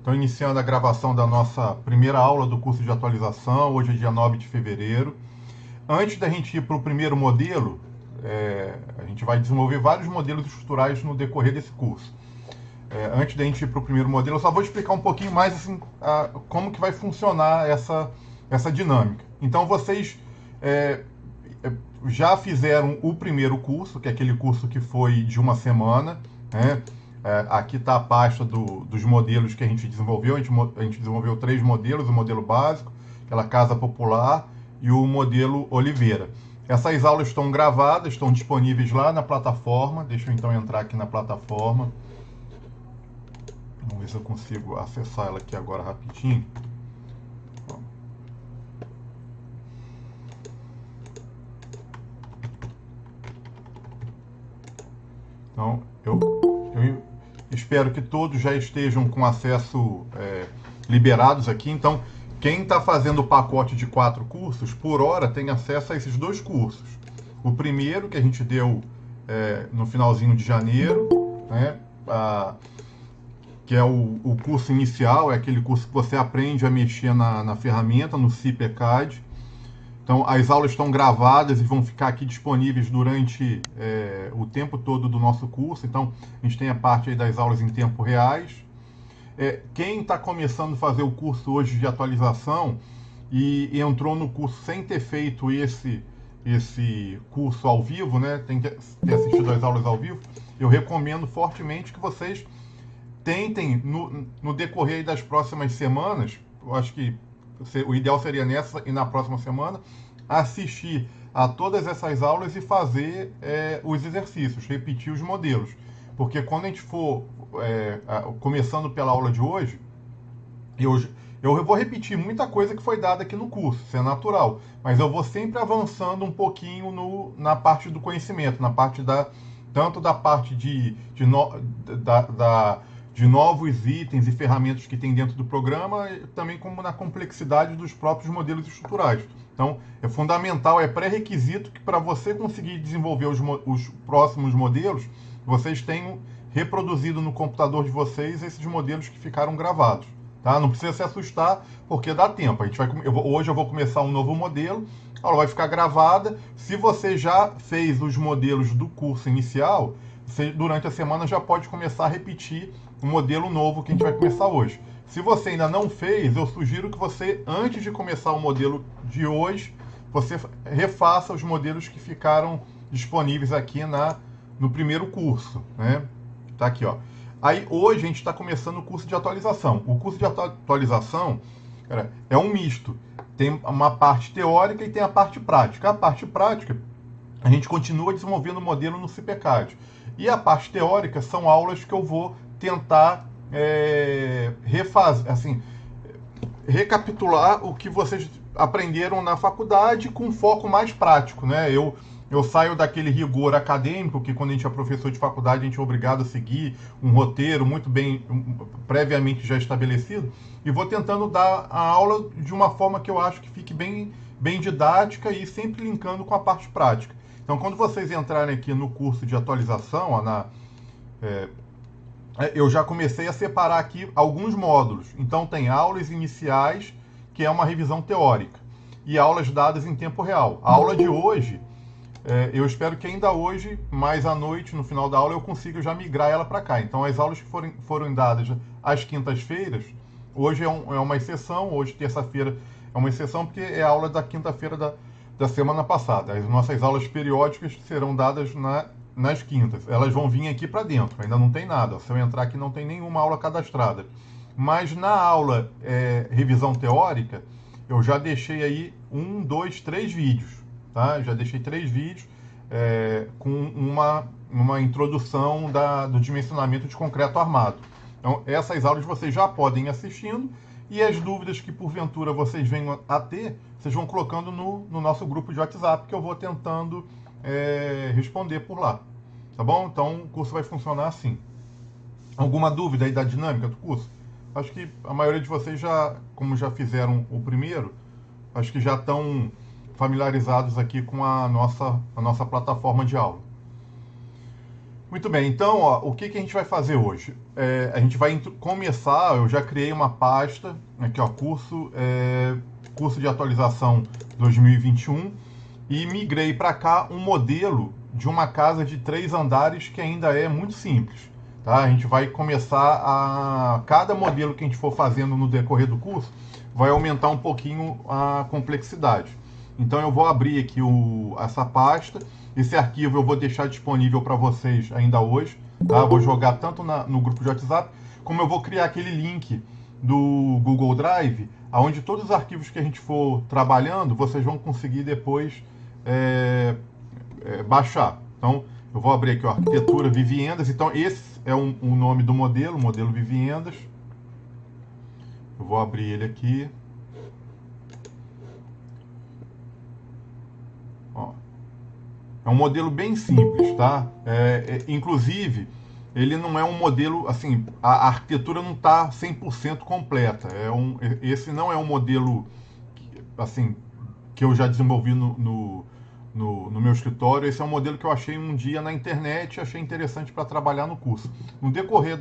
Então, iniciando a gravação da nossa primeira aula do curso de atualização, hoje é dia 9 de fevereiro. Antes da gente ir para o primeiro modelo, a gente vai desenvolver vários modelos estruturais no decorrer desse curso. Antes da gente ir para o primeiro modelo, eu só vou explicar um pouquinho mais assim, como que vai funcionar essa dinâmica. Então, vocês já fizeram o primeiro curso, que é aquele curso que foi de uma semana, né? Aqui está a pasta dos modelos que a gente desenvolveu. A gente desenvolveu 3 modelos: o modelo básico, aquela casa popular, e o modelo Oliveira. Essas aulas estão gravadas, estão disponíveis lá na plataforma. Deixa eu então entrar aqui na plataforma. Vamos ver se eu consigo acessar ela aqui agora rapidinho. Então, eu espero que todos já estejam com acesso liberados aqui. Então, quem está fazendo o pacote de 4 cursos, por hora, tem acesso a esses 2 cursos. O primeiro, que a gente deu no finalzinho de janeiro, né, que é o curso inicial, é aquele curso que você aprende a mexer na ferramenta, no CIPECAD. Então, as aulas estão gravadas e vão ficar aqui disponíveis durante o tempo todo do nosso curso. Então, a gente tem a parte aí das aulas em tempo reais. Quem está começando a fazer o curso hoje de atualização e entrou no curso sem ter feito esse curso ao vivo, né, tem que ter assistido às aulas ao vivo, eu recomendo fortemente que vocês tentem, no decorrer das próximas semanas, eu acho que o ideal seria nessa e na próxima semana, assistir a todas essas aulas e fazer os exercícios, repetir os modelos. Porque quando a gente for começando pela aula de hoje, eu vou repetir muita coisa que foi dada aqui no curso, isso é natural, mas eu vou sempre avançando um pouquinho na parte do conhecimento, na parte tanto da parte de novos itens e ferramentas que tem dentro do programa, também como na complexidade dos próprios modelos estruturais. Então, é fundamental, é pré-requisito que para você conseguir desenvolver os próximos modelos, vocês tenham reproduzido no computador de vocês esses modelos que ficaram gravados. Tá? Não precisa se assustar, porque dá tempo. Hoje eu vou começar um novo modelo, a aula vai ficar gravada. Se você já fez os modelos do curso inicial, você, durante a semana já pode começar a repetir um modelo novo que a gente vai começar hoje. Se você ainda não fez, eu sugiro que você, antes de começar o modelo de hoje, você refaça os modelos que ficaram disponíveis aqui no primeiro curso, né? Tá aqui, ó. Aí hoje a gente está começando o curso de atualização. O curso de atualização, cara, é um misto. Tem uma parte teórica e tem a parte prática. A parte prática, a gente continua desenvolvendo o modelo no CIPECAD. E a parte teórica são aulas que eu vou tentar refazer, assim, recapitular o que vocês aprenderam na faculdade com foco mais prático, né? Eu saio daquele rigor acadêmico que, quando a gente é professor de faculdade, a gente é obrigado a seguir um roteiro muito bem, previamente já estabelecido, e vou tentando dar a aula de uma forma que eu acho que fique bem didática e sempre linkando com a parte prática. Então, quando vocês entrarem aqui no curso de atualização, eu já comecei a separar aqui alguns módulos. Então, tem aulas iniciais, que é uma revisão teórica, e aulas dadas em tempo real. A aula de hoje, eu espero que ainda hoje, mais à noite, no final da aula, eu consiga já migrar ela para cá. Então, as aulas que foram dadas às quintas-feiras, hoje é uma exceção, hoje, terça-feira, é uma exceção, porque é a aula da quinta-feira da semana passada. As nossas aulas periódicas serão dadas nas quintas. Elas vão vir aqui para dentro, ainda não tem nada. Se eu entrar aqui, não tem nenhuma aula cadastrada. Mas na aula revisão teórica, eu já deixei aí 1, 2, 3 vídeos. Tá? Já deixei 3 vídeos com uma introdução do dimensionamento de concreto armado. Então, essas aulas vocês já podem ir assistindo, e as dúvidas que porventura vocês venham a ter, vocês vão colocando no nosso grupo de WhatsApp, que eu vou tentando responder por lá. Tá bom? Então, o curso vai funcionar assim. Alguma dúvida aí da dinâmica do curso? Acho que a maioria de vocês como já fizeram o primeiro, acho que já estão familiarizados aqui com a nossa plataforma de aula. Muito bem, então ó, o que a gente vai fazer hoje? A gente vai começar, eu já criei uma pasta, aqui ó, curso de atualização 2021 e migrei para cá um modelo de uma casa de 3 andares que ainda é muito simples. Tá? A gente vai começar a. Cada modelo que a gente for fazendo no decorrer do curso vai aumentar um pouquinho a complexidade. Então eu vou abrir aqui essa pasta. Esse arquivo eu vou deixar disponível para vocês ainda hoje. Tá? Vou jogar tanto no grupo de WhatsApp, como eu vou criar aquele link do Google Drive, onde todos os arquivos que a gente for trabalhando, vocês vão conseguir depois baixar. Então, eu vou abrir aqui, ó, arquitetura Viviendas. Então, esse é o nome do modelo, modelo Viviendas. Eu vou abrir ele aqui. Ó. É um modelo bem simples, tá? Inclusive, ele não é um modelo, assim, a arquitetura não está 100% completa. Esse não é um modelo, assim, que eu já desenvolvi no meu escritório. Esse é um modelo que eu achei um dia na internet e achei interessante para trabalhar no curso. No decorrer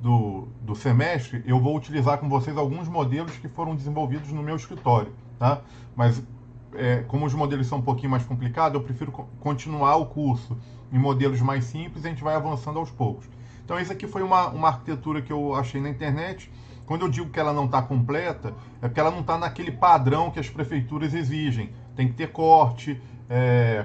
do semestre, eu vou utilizar com vocês alguns modelos que foram desenvolvidos no meu escritório, tá? Mas como os modelos são um pouquinho mais complicados, eu prefiro continuar o curso em modelos mais simples e a gente vai avançando aos poucos. Então, isso aqui foi uma arquitetura que eu achei na internet. Quando eu digo que ela não está completa, é porque ela não está naquele padrão que as prefeituras exigem. Tem que ter corte,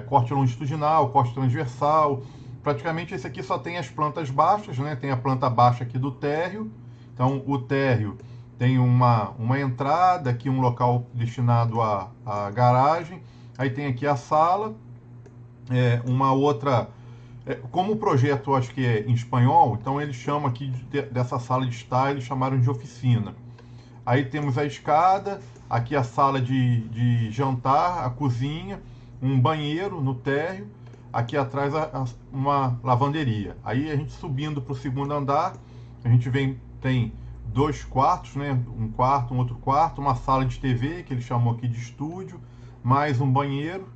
corte longitudinal, corte transversal. Praticamente esse aqui só tem as plantas baixas, né? Tem a planta baixa aqui do térreo. Então, o térreo tem uma entrada, aqui um local destinado à garagem. Aí tem aqui a sala, uma outra. Como o projeto acho que é em espanhol, então eles chamam aqui dessa sala de estar, eles chamaram de oficina. Aí temos a escada, aqui a sala de jantar, a cozinha, um banheiro no térreo, aqui atrás uma lavanderia. Aí a gente subindo para o segundo andar, a gente tem 2 quartos, né? Um quarto, um outro quarto, uma sala de TV, que eles chamam aqui de estúdio, mais um banheiro.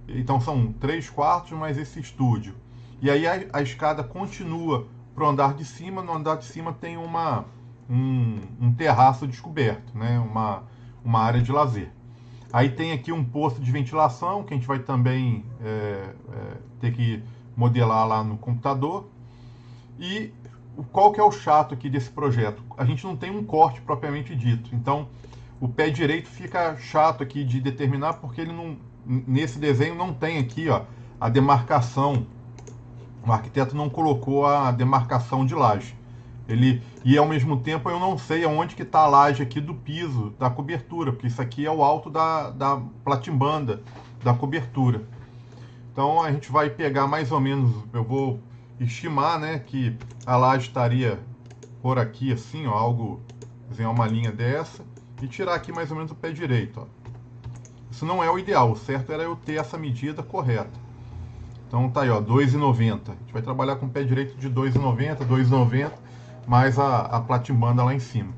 Então são 3 quartos, mais esse estúdio. E aí a escada continua para o andar de cima. No andar de cima tem um terraço descoberto, né? Uma área de lazer. Aí tem aqui um posto de ventilação, que a gente vai também ter que modelar lá no computador. E qual que é o chato aqui desse projeto? A gente não tem um corte propriamente dito. Então, o pé direito fica chato aqui de determinar, porque ele não, nesse desenho não tem aqui, ó, a demarcação. O arquiteto não colocou a demarcação de laje. E ao mesmo tempo eu não sei aonde que está a laje aqui do piso, da cobertura, porque isso aqui é o alto da platimbanda da cobertura. Então a gente vai pegar mais ou menos, eu vou estimar, né, que a laje estaria por aqui assim, ó, algo, desenhar uma linha dessa e tirar aqui mais ou menos o pé direito, ó. Isso não é o ideal, o certo era eu ter essa medida correta. Então tá aí, ó, 2,90. A gente vai trabalhar com o pé direito de 2,90, 2,90, mais a platimbanda lá em cima.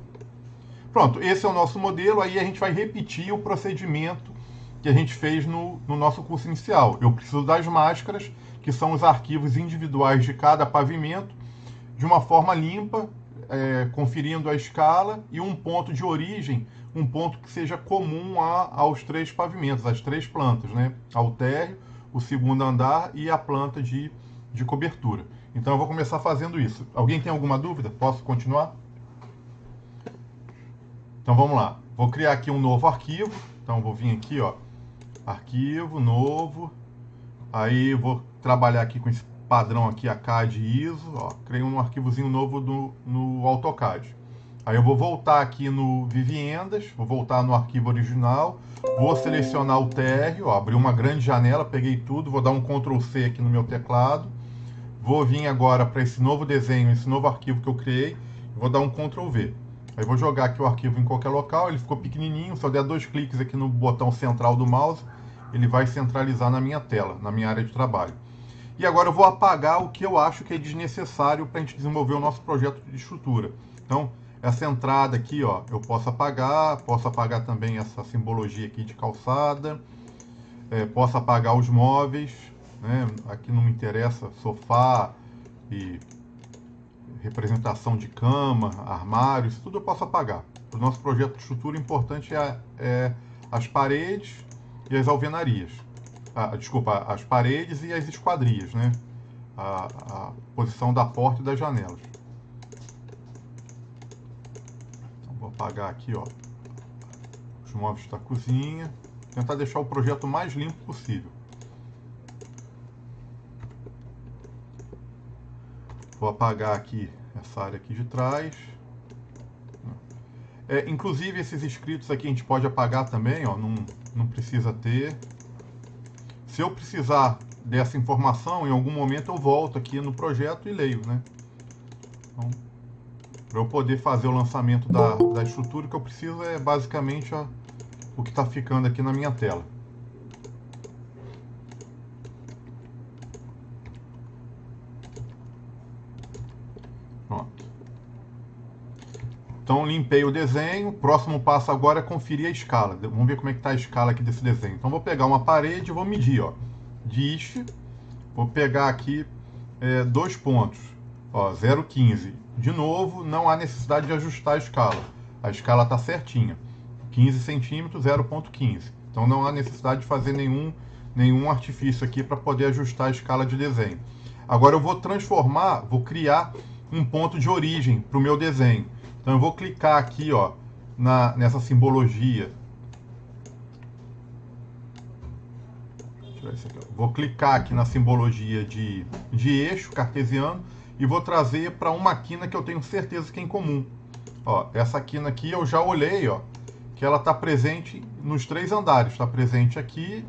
Pronto, esse é o nosso modelo. Aí a gente vai repetir o procedimento que a gente fez no nosso curso inicial. Eu preciso das máscaras, que são os arquivos individuais de cada pavimento, de uma forma limpa, conferindo a escala, e um ponto de origem, um ponto que seja comum aos 3 pavimentos, às 3 plantas, né? Ao térreo, o segundo andar e a planta de cobertura. Então eu vou começar fazendo isso. Alguém tem alguma dúvida? Posso continuar? Então vamos lá. Vou criar aqui um novo arquivo. Então vou vir aqui, ó, arquivo novo. Aí vou trabalhar aqui com esse padrão aqui, a CAD ISO. Ó, criei um arquivozinho novo no AutoCAD. Aí eu vou voltar aqui no Viviendas, vou voltar no arquivo original, vou selecionar o térreo, ó, abri uma grande janela, peguei tudo, vou dar um Ctrl C aqui no meu teclado. Vou vir agora para esse novo desenho, esse novo arquivo que eu criei, vou dar um Ctrl V. Aí vou jogar aqui o arquivo em qualquer local, ele ficou pequenininho, se eu der 2 cliques aqui no botão central do mouse, ele vai centralizar na minha tela, na minha área de trabalho. E agora eu vou apagar o que eu acho que é desnecessário para a gente desenvolver o nosso projeto de estrutura. Então, essa entrada aqui, ó, eu posso apagar também essa simbologia aqui de calçada, posso apagar os móveis, né? Aqui não me interessa, sofá, e representação de cama, armários, tudo eu posso apagar. O nosso projeto de estrutura, o importante é as paredes e as alvenarias. Desculpa, as paredes e as esquadrias, né? A posição da porta e das janelas. Então, vou apagar aqui, ó, os móveis da cozinha. Tentar deixar o projeto mais limpo possível. Vou apagar aqui essa área aqui de trás. Inclusive esses escritos aqui a gente pode apagar também, ó, não precisa ter. Se eu precisar dessa informação, em algum momento eu volto aqui no projeto e leio, né? Então, para eu poder fazer o lançamento da estrutura, o que eu preciso é basicamente o que está ficando aqui na minha tela. Pronto. Então limpei o desenho. O próximo passo agora é conferir a escala. Vamos ver como é que está a escala aqui desse desenho. Então vou pegar uma parede e vou medir, ó. Dish. Vou pegar aqui 2 pontos, ó, 0,15. De novo, não há necessidade de ajustar a escala. A escala está certinha. 15 centímetros, 0,15. Então não há necessidade de fazer nenhum artifício aqui para poder ajustar a escala de desenho. Agora eu vou criar um ponto de origem para o meu desenho. Então eu vou clicar aqui, ó, nessa simbologia. Vou clicar aqui na simbologia de eixo cartesiano e vou trazer para uma quina que eu tenho certeza que é em comum. Ó, essa quina aqui eu já olhei, ó, que ela está presente nos 3 andares. Está presente aqui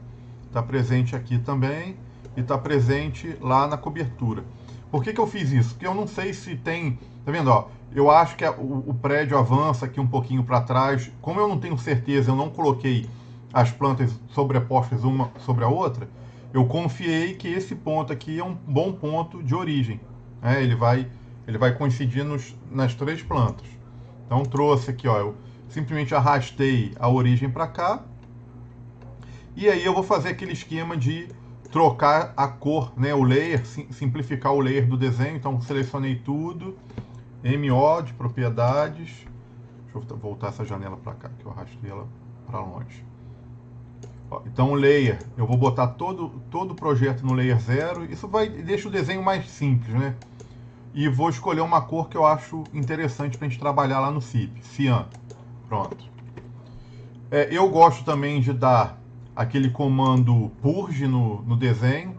também e está presente lá na cobertura. Por que eu fiz isso? Porque eu não sei se tem... Tá vendo? Ó, eu acho que o prédio avança aqui um pouquinho para trás. Como eu não tenho certeza, eu não coloquei as plantas sobrepostas uma sobre a outra, eu confiei que esse ponto aqui é um bom ponto de origem. Ele vai coincidir nas 3 plantas. Então trouxe aqui, ó, eu simplesmente arrastei a origem para cá. E aí eu vou fazer aquele esquema de trocar a cor, né, o layer, simplificar o layer do desenho. Então selecionei tudo, MO de propriedades. Deixa eu voltar essa janela para cá, que eu arrastei ela para longe. Então o layer, eu vou botar todo o projeto no layer 0. Isso deixa o desenho mais simples, né? E vou escolher uma cor que eu acho interessante para a gente trabalhar lá no CIP, cian. Pronto. Eu gosto também de dar aquele comando purge no desenho.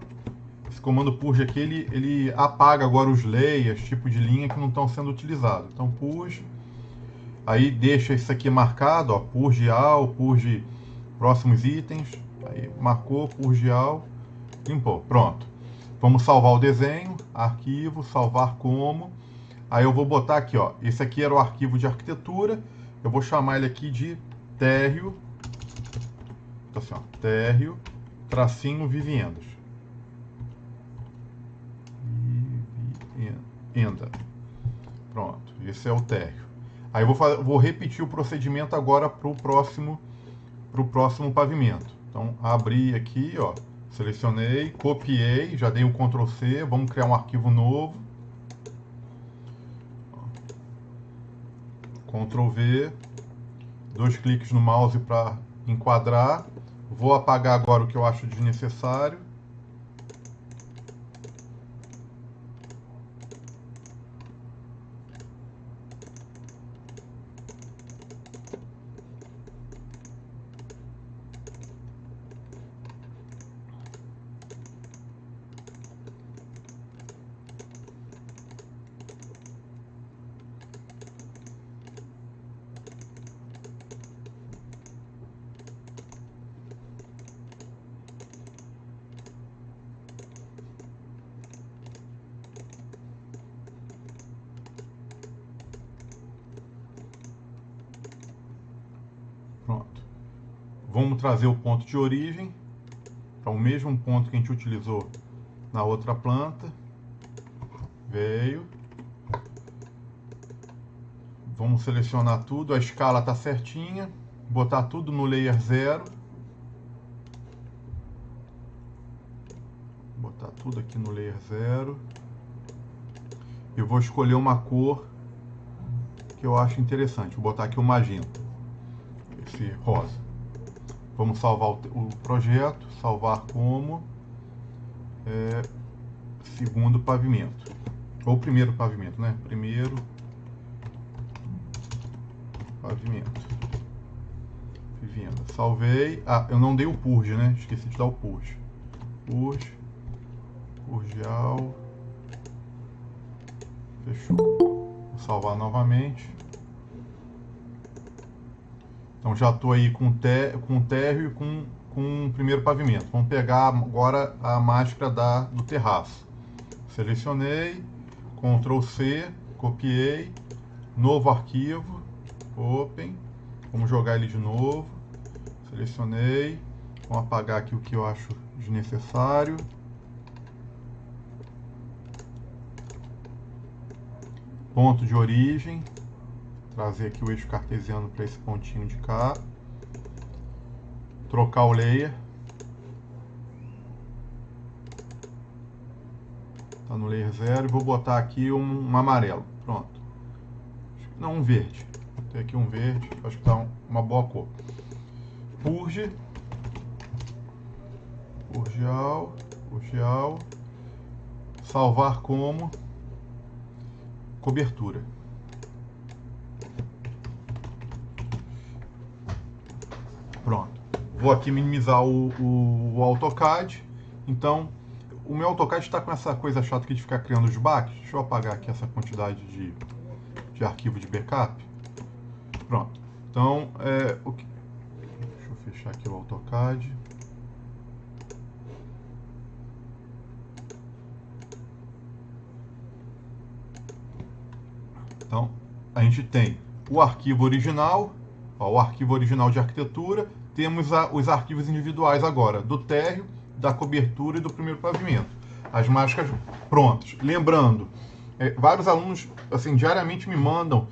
Esse comando purge aqui, ele apaga agora os layers, tipo de linha que não estão sendo utilizados. Então purge. Aí deixa isso aqui marcado, ó, purge all, purge próximos itens. Aí marcou, purge all, limpou. Pronto. Vamos salvar o desenho, arquivo, salvar como. Aí eu vou botar aqui, ó, esse aqui era o arquivo de arquitetura. Eu vou chamar ele aqui de térreo, assim, ó, térreo, tracinho, viviendas. Vivienda. Pronto, esse é o térreo. Aí eu vou repetir o procedimento agora para o próximo pavimento. Então, abri aqui, ó, selecionei, copiei, já dei um Ctrl C, vamos criar um arquivo novo. Ctrl V, 2 cliques no mouse para enquadrar. Vou apagar agora o que eu acho desnecessário. Pronto. Vamos trazer o ponto de origem para o mesmo ponto que a gente utilizou na outra planta. Veio. Vamos selecionar tudo, a escala está certinha. Botar tudo no layer 0. Botar tudo aqui no layer 0. eu vou escolher uma cor que eu acho interessante. Vou botar aqui o magenta, esse rosa. Vamos salvar o projeto, salvar como segundo pavimento, ou primeiro pavimento, né? Primeiro pavimento. Vivenda. Salvei. Ah, eu não dei o purge, né? Esqueci de dar o purge. Purge. Purgeal. Fechou. Vou salvar novamente. Então já estou aí com o térreo e com o primeiro pavimento. Vamos pegar agora a máscara do terraço. Selecionei, Ctrl C, copiei, novo arquivo, Open. Vamos jogar ele de novo. Selecionei, vamos apagar aqui o que eu acho desnecessário. Ponto de origem. Trazer aqui o eixo cartesiano para esse pontinho de cá. Trocar o layer. Está no layer 0. E vou botar aqui um amarelo. Pronto. Não, um verde. Vou ter aqui um verde. Acho que está uma boa cor. Purge. Purgeal. Salvar como cobertura. Pronto. Vou aqui minimizar o AutoCAD. Então, o meu AutoCAD está com essa coisa chata aqui de ficar criando os baques. Deixa eu apagar aqui essa quantidade de arquivo de backup. Pronto. Então, deixa eu fechar aqui o AutoCAD. Então, a gente tem o arquivo original, o arquivo original de arquitetura, temos os arquivos individuais agora, do térreo, da cobertura e do primeiro pavimento. As máscaras prontas. Lembrando, vários alunos assim, diariamente me mandam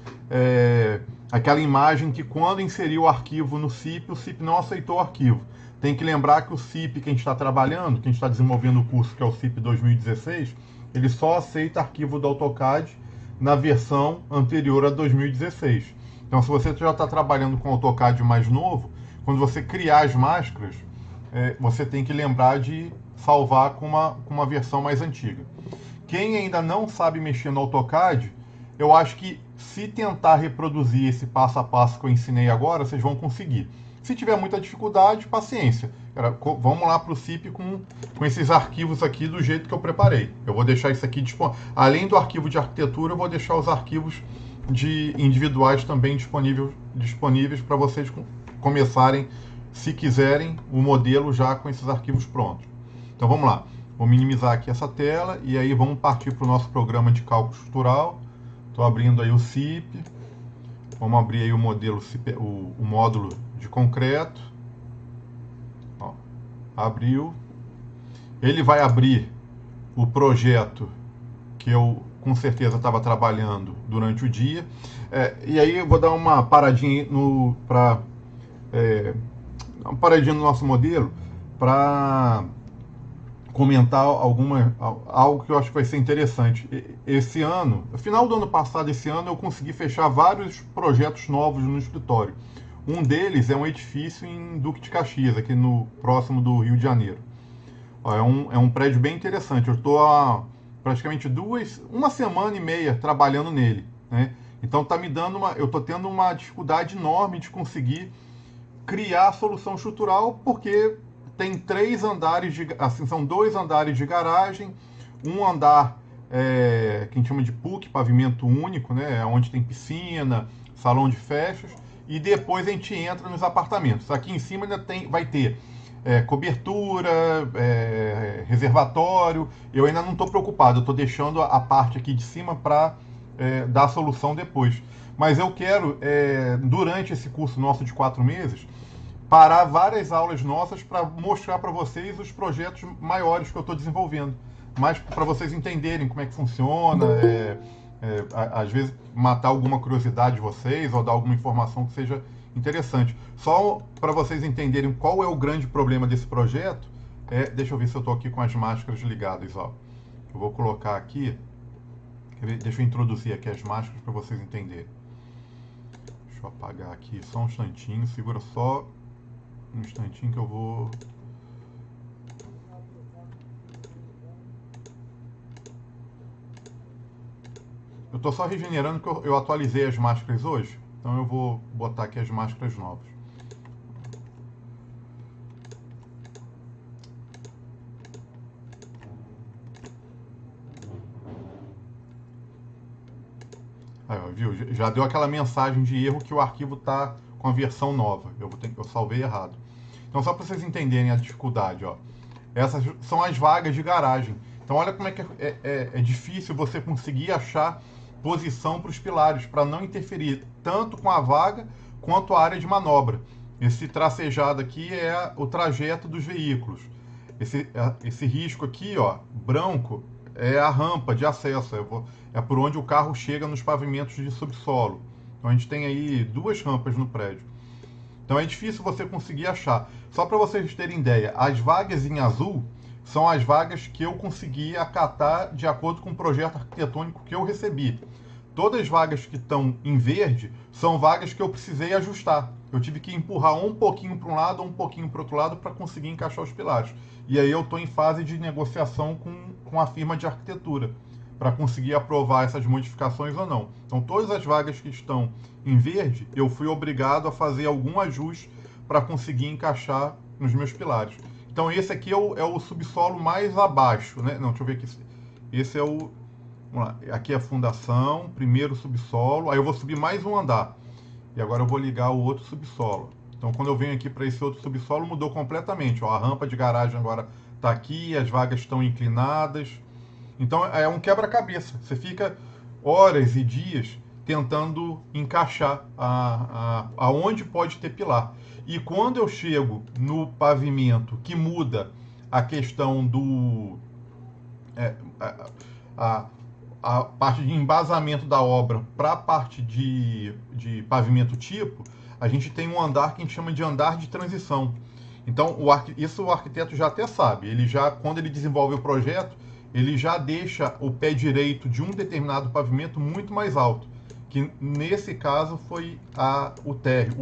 aquela imagem que quando inseriu o arquivo no CIP, o CIP não aceitou o arquivo. Tem que lembrar que o CIP que a gente está trabalhando, que a gente está desenvolvendo o curso, que é o CIP 2016, ele só aceita arquivo do AutoCAD na versão anterior a 2016. Então, se você já está trabalhando com AutoCAD mais novo, quando você criar as máscaras, você tem que lembrar de salvar com uma versão mais antiga. Quem ainda não sabe mexer no AutoCAD, eu acho que se tentar reproduzir esse passo a passo que eu ensinei agora, vocês vão conseguir. Se tiver muita dificuldade, paciência. Vamos lá para o CIP com esses arquivos aqui do jeito que eu preparei. Eu vou deixar isso aqui disponível. Além do arquivo de arquitetura, eu vou deixar os arquivos individuais também disponíveis para vocês começarem, se quiserem, o modelo já com esses arquivos prontos. Então vamos lá. Vou minimizar aqui essa tela e aí vamos partir para o nosso programa de cálculo estrutural. Estou abrindo aí o CIP. Vamos abrir aí o modelo, o módulo de concreto. Ó, abriu. Ele vai abrir o projeto que eu com certeza estava trabalhando durante o dia. E aí eu vou dar uma paradinha no nosso modelo para comentar algo que eu acho que vai ser interessante. Esse ano, no final do ano passado, esse ano, eu consegui fechar vários projetos novos no escritório. Um deles é um edifício em Duque de Caxias, aqui próximo do Rio de Janeiro. Ó, é um prédio bem interessante. Eu estou há praticamente uma semana e meia trabalhando nele, né? Então tá me dando eu estou tendo uma dificuldade enorme de conseguir criar a solução estrutural, porque tem 3 andares, são 2 andares de garagem, um andar que a gente chama de PUC, pavimento único, né, onde tem piscina, salão de festas, e depois a gente entra nos apartamentos. Aqui em cima ainda vai ter cobertura, reservatório. Eu ainda não estou preocupado, eu estou deixando a parte aqui de cima para dar a solução depois. Mas eu quero, durante esse curso nosso de 4 meses, parar várias aulas nossas para mostrar para vocês os projetos maiores que eu estou desenvolvendo. Mas para vocês entenderem como é que funciona, às vezes matar alguma curiosidade de vocês ou dar alguma informação que seja interessante. Só para vocês entenderem qual é o grande problema desse projeto, deixa eu ver se eu estou aqui com as máscaras ligadas. Ó. Eu vou colocar aqui, Deixa eu introduzir aqui as máscaras para vocês entenderem. Deixa eu apagar aqui só um instantinho. Segura só um instantinho que eu vou... Eu estou só regenerando porque eu atualizei as máscaras hoje. Então eu vou botar aqui as máscaras novas. Aí, ó, viu? Já deu aquela mensagem de erro que o arquivo está com a versão nova. Eu salvei errado. Então, só para vocês entenderem a dificuldade, ó. Essas são as vagas de garagem. Então, olha como é que é difícil você conseguir achar posição para os pilares, para não interferir tanto com a vaga quanto a área de manobra. Esse tracejado aqui é o trajeto dos veículos. Esse risco aqui, ó, branco, é a rampa de acesso, é por onde o carro chega nos pavimentos de subsolo. Então a gente tem aí 2 rampas no prédio. Então é difícil você conseguir achar. Só para vocês terem ideia, as vagas em azul são as vagas que eu consegui acatar de acordo com o projeto arquitetônico que eu recebi. Todas as vagas que estão em verde são vagas que eu precisei ajustar. Eu tive que empurrar um pouquinho para um lado, um pouquinho para o outro lado para conseguir encaixar os pilares. E aí eu estou em fase de negociação com a firma de arquitetura para conseguir aprovar essas modificações ou não. Então todas as vagas que estão em verde, eu fui obrigado a fazer algum ajuste para conseguir encaixar nos meus pilares. Então esse aqui é o subsolo mais abaixo, né? Não, deixa eu ver aqui. Esse é o... Vamos lá. Aqui é a fundação, primeiro subsolo. Aí eu vou subir mais um andar. E agora eu vou ligar o outro subsolo. Então quando eu venho aqui para esse outro subsolo, mudou completamente. Ó, a rampa de garagem agora está aqui, as vagas estão inclinadas. Então é um quebra-cabeça. Você fica horas e dias tentando encaixar aonde pode ter pilar. E quando eu chego no pavimento que muda a questão do... a parte de embasamento da obra para a parte de pavimento tipo, a gente tem um andar que a gente chama de andar de transição. Então, isso o arquiteto já até sabe. Ele já, quando ele desenvolve o projeto, ele já deixa o pé direito de um determinado pavimento muito mais alto, que nesse caso foi o térreo,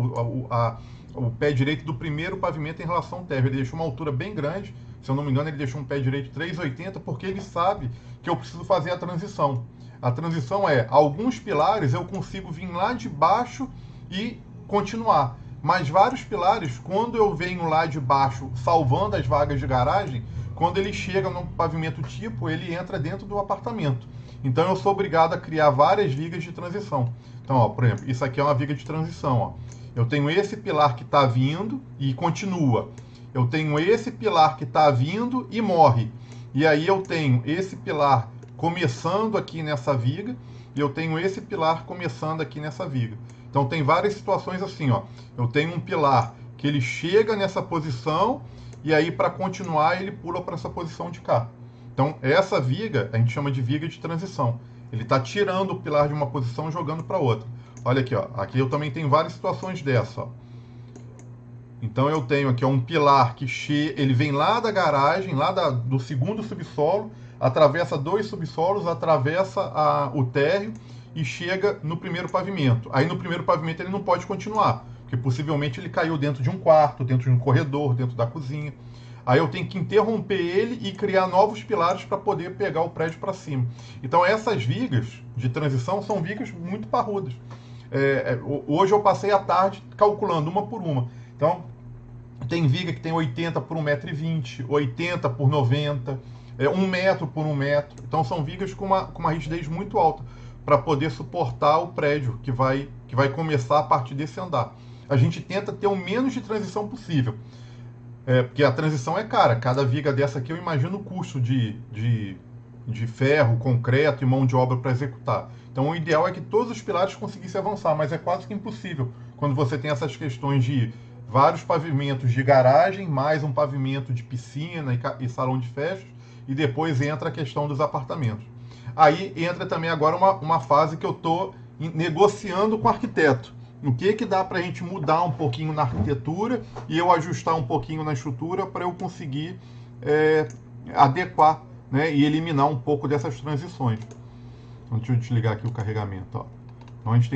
o pé direito do primeiro pavimento em relação ao térreo. Ele deixou uma altura bem grande, se eu não me engano, ele deixou um pé direito 3,80, porque ele sabe que eu preciso fazer a transição. A transição é, alguns pilares eu consigo vir lá de baixo e continuar. Mas vários pilares, quando eu venho lá de baixo salvando as vagas de garagem, quando ele chega no pavimento tipo, ele entra dentro do apartamento. Então eu sou obrigado a criar várias vigas de transição. Então, ó, por exemplo, isso aqui é uma viga de transição. Ó. Eu tenho esse pilar que está vindo e continua. Eu tenho esse pilar que está vindo e morre. E aí eu tenho esse pilar começando aqui nessa viga e eu tenho esse pilar começando aqui nessa viga. Então tem várias situações assim, ó. Eu tenho um pilar que ele chega nessa posição e aí para continuar ele pula para essa posição de cá. Então essa viga a gente chama de viga de transição. Ele está tirando o pilar de uma posição e jogando para outra. Olha aqui, ó. Aqui eu também tenho várias situações dessa, ó. Então eu tenho aqui um pilar que ele vem lá da garagem, lá do segundo subsolo, atravessa 2 subsolos, atravessa o térreo e chega no primeiro pavimento. Aí no primeiro pavimento ele não pode continuar, porque possivelmente ele caiu dentro de um quarto, dentro de um corredor, dentro da cozinha. Aí eu tenho que interromper ele e criar novos pilares para poder pegar o prédio para cima. Então essas vigas de transição são vigas muito parrudas. Hoje eu passei a tarde calculando uma por uma. Então, tem viga que tem 80 por 1,20 m, 80 por 90, 1 metro por 1 metro. Então, são vigas com uma rigidez muito alta para poder suportar o prédio que vai começar a partir desse andar. A gente tenta ter o menos de transição possível, porque a transição é cara. Cada viga dessa aqui, eu imagino o custo de ferro, concreto e mão de obra para executar. Então, o ideal é que todos os pilares conseguissem avançar, mas é quase que impossível quando você tem essas questões de vários pavimentos de garagem, mais um pavimento de piscina e salão de festas, e depois entra a questão dos apartamentos. Aí entra também agora uma fase que eu estou negociando com o arquiteto. O que dá para a gente mudar um pouquinho na arquitetura e eu ajustar um pouquinho na estrutura para eu conseguir adequar, né, e eliminar um pouco dessas transições. Então, deixa eu desligar aqui o carregamento. Ó. Então, a gente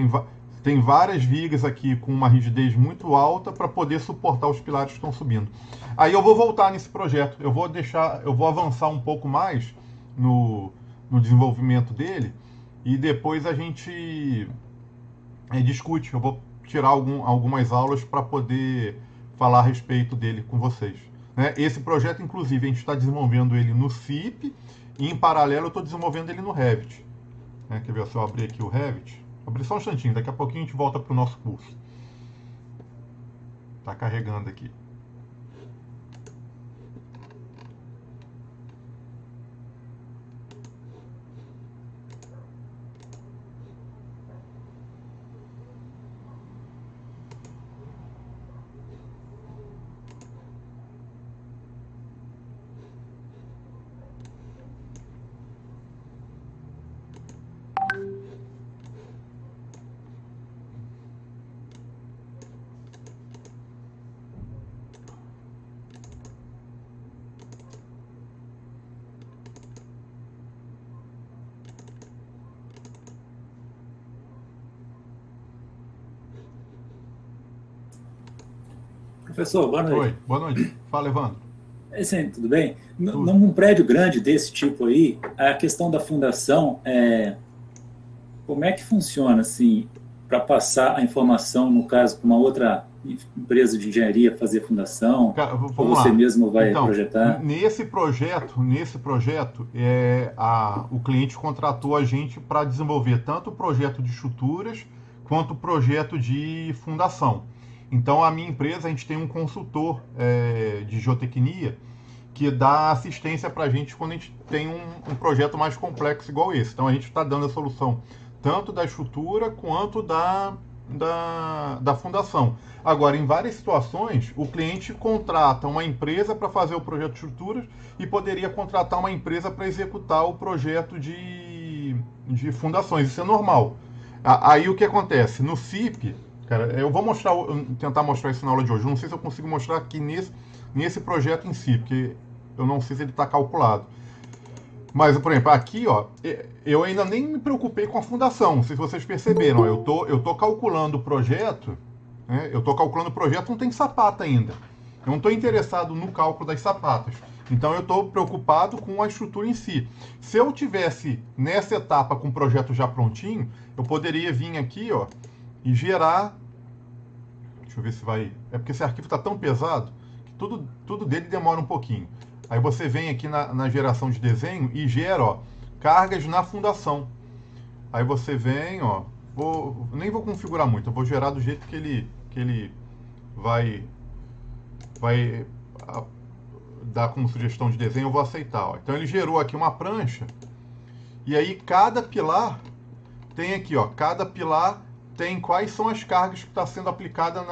tem várias vigas aqui com uma rigidez muito alta para poder suportar os pilares que estão subindo. Aí eu vou voltar nesse projeto. Eu vou avançar um pouco mais no desenvolvimento dele e depois a gente discute. Eu vou tirar algumas aulas para poder falar a respeito dele com vocês. Né? Esse projeto, inclusive, a gente está desenvolvendo ele no CIP e, em paralelo, eu estou desenvolvendo ele no Revit. Né? Quer ver se eu abrir aqui o Revit? Vou abrir só um instantinho, daqui a pouquinho a gente volta para o nosso curso. Está carregando aqui. Professor, boa noite. Oi, boa noite. Fala, Evandro. Sim, tudo bem? Tudo. Num prédio grande desse tipo aí, a questão da fundação, como é que funciona, assim, para passar a informação, no caso, para uma outra empresa de engenharia fazer fundação, ou você mesmo vai projetar? Nesse projeto, o cliente contratou a gente para desenvolver tanto o projeto de estruturas quanto o projeto de fundação. Então, a minha empresa, a gente tem um consultor de geotecnia que dá assistência para a gente quando a gente tem um projeto mais complexo igual esse. Então, a gente está dando a solução tanto da estrutura quanto da fundação. Agora, em várias situações, o cliente contrata uma empresa para fazer o projeto de estruturas e poderia contratar uma empresa para executar o projeto de fundações. Isso é normal. Aí, o que acontece? No CIP... Cara, eu vou tentar mostrar isso na aula de hoje. Não sei se eu consigo mostrar aqui nesse projeto em si, porque eu não sei se ele está calculado. Mas, por exemplo, aqui, ó, eu ainda nem me preocupei com a fundação. Não sei se vocês perceberam. Ó, eu tô calculando o projeto, né? Não tem sapata ainda. Eu não estou interessado no cálculo das sapatas. Então, eu estou preocupado com a estrutura em si. Se eu tivesse nessa etapa com o projeto já prontinho, eu poderia vir aqui, ó, e gerar. Deixa eu ver se vai. É porque esse arquivo está tão pesado que tudo dele demora um pouquinho. Aí você vem aqui na geração de desenho e gera, ó, cargas na fundação. Aí você vem, ó. Nem vou configurar muito, eu vou gerar do jeito que ele vai dar como sugestão de desenho, eu vou aceitar. Ó. Então ele gerou aqui uma prancha. E aí cada pilar tem aqui, ó. Cada pilar tem quais são as cargas que está sendo aplicada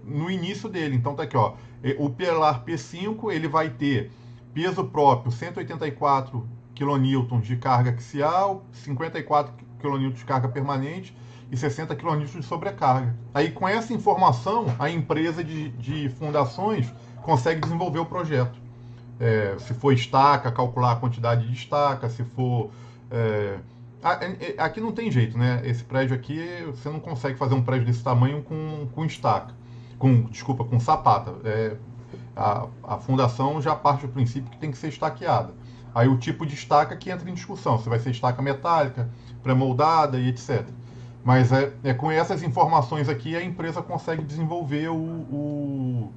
no início dele. Então tá aqui, ó, o pilar P5 ele vai ter peso próprio 184 kN de carga axial, 54 kN de carga permanente e 60 kN de sobrecarga. Aí com essa informação a empresa de fundações consegue desenvolver o projeto. Se for estaca, calcular a quantidade de estaca, se for... Aqui não tem jeito, né? Esse prédio aqui, você não consegue fazer um prédio desse tamanho com estaca. Com sapata. A fundação já parte do princípio que tem que ser estaqueada. Aí o tipo de estaca que entra em discussão. Se vai ser estaca metálica, pré-moldada e etc. Mas com essas informações aqui a empresa consegue desenvolver o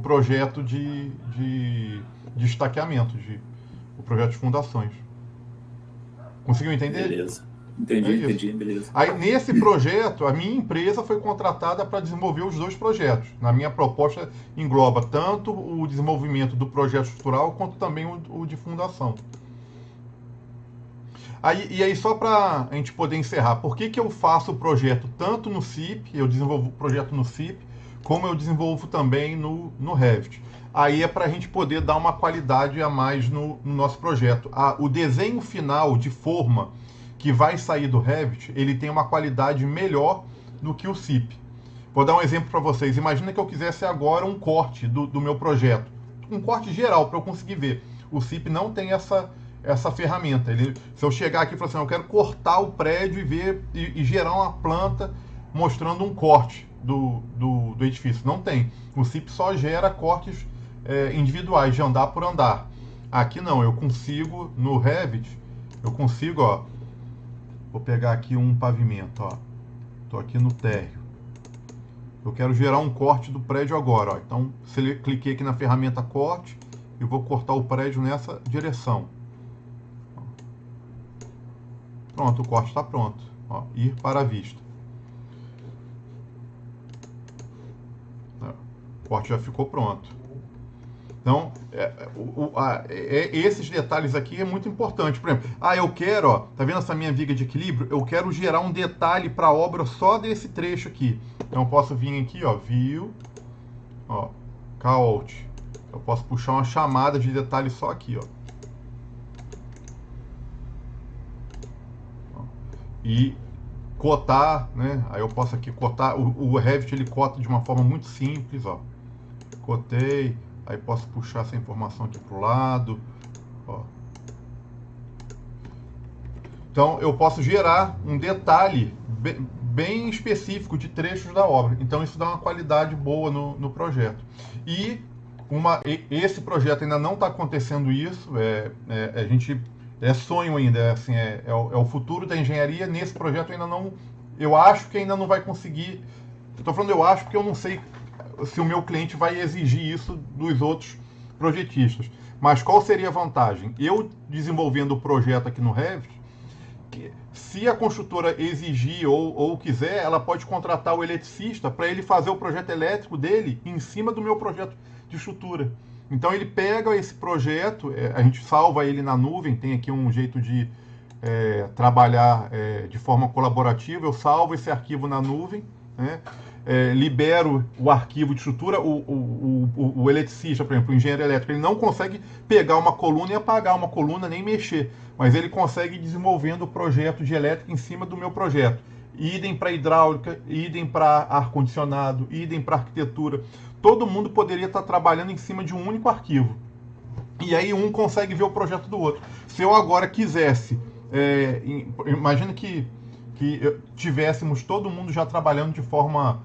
projeto de estaqueamento, o projeto de fundações. Conseguiu entender? Beleza. Entendi, beleza. Aí, nesse projeto, a minha empresa foi contratada para desenvolver os dois projetos. Na minha proposta, engloba tanto o desenvolvimento do projeto estrutural, quanto também o de fundação. E aí, só para a gente poder encerrar, por que eu faço o projeto tanto no CIP, eu desenvolvo o projeto no CIP, como eu desenvolvo também no Revit? Aí é para a gente poder dar uma qualidade a mais no nosso projeto. O desenho final de forma que vai sair do Revit, ele tem uma qualidade melhor do que o CIP. Vou dar um exemplo para vocês. Imagina que eu quisesse agora um corte do meu projeto. Um corte geral, para eu conseguir ver. O CIP não tem essa ferramenta. Se eu chegar aqui e falar assim, eu quero cortar o prédio e ver e gerar uma planta mostrando um corte do edifício. Não tem. O CIP só gera cortes individuais, de andar por andar. Aqui não, eu consigo, no Revit, eu consigo, ó, vou pegar aqui um pavimento, ó. Tô aqui no térreo. Eu quero gerar um corte do prédio agora, ó. Então, cliquei aqui na ferramenta corte e vou cortar o prédio nessa direção. Pronto, o corte está pronto. Ó, ir para a vista. O corte já ficou pronto. Então, esses detalhes aqui é muito importante. Por exemplo, eu quero, ó, tá vendo essa minha viga de equilíbrio? Eu quero gerar um detalhe para a obra só desse trecho aqui. Então, eu posso vir aqui, ó, View, ó, Count. Eu posso puxar uma chamada de detalhe só aqui, ó. E cotar, né? Aí eu posso aqui cotar. O Revit ele cota de uma forma muito simples, ó. Cotei. Aí posso puxar essa informação aqui para o lado. Ó. Então eu posso gerar um detalhe bem específico de trechos da obra. Então isso dá uma qualidade boa no projeto. E esse projeto ainda não está acontecendo isso. A gente sonho ainda, assim, é o futuro da engenharia. Nesse projeto ainda não. Eu acho que ainda não vai conseguir. Estou falando eu acho porque eu não sei se o meu cliente vai exigir isso dos outros projetistas. Mas qual seria a vantagem? Eu desenvolvendo o projeto aqui no Revit, se a construtora exigir ou quiser, ela pode contratar o eletricista para ele fazer o projeto elétrico dele em cima do meu projeto de estrutura. Então ele pega esse projeto, a gente salva ele na nuvem, tem aqui um jeito de trabalhar de forma colaborativa, eu salvo esse arquivo na nuvem, né? Libero o arquivo de estrutura, o eletricista, por exemplo, o engenheiro elétrico, ele não consegue pegar uma coluna e apagar uma coluna, nem mexer, mas ele consegue ir desenvolvendo o projeto de elétrica em cima do meu projeto. Idem para hidráulica, idem para ar-condicionado, idem para arquitetura. Todo mundo poderia estar trabalhando em cima de um único arquivo. E aí um consegue ver o projeto do outro. Se eu agora quisesse, imagina que tivéssemos todo mundo já trabalhando de forma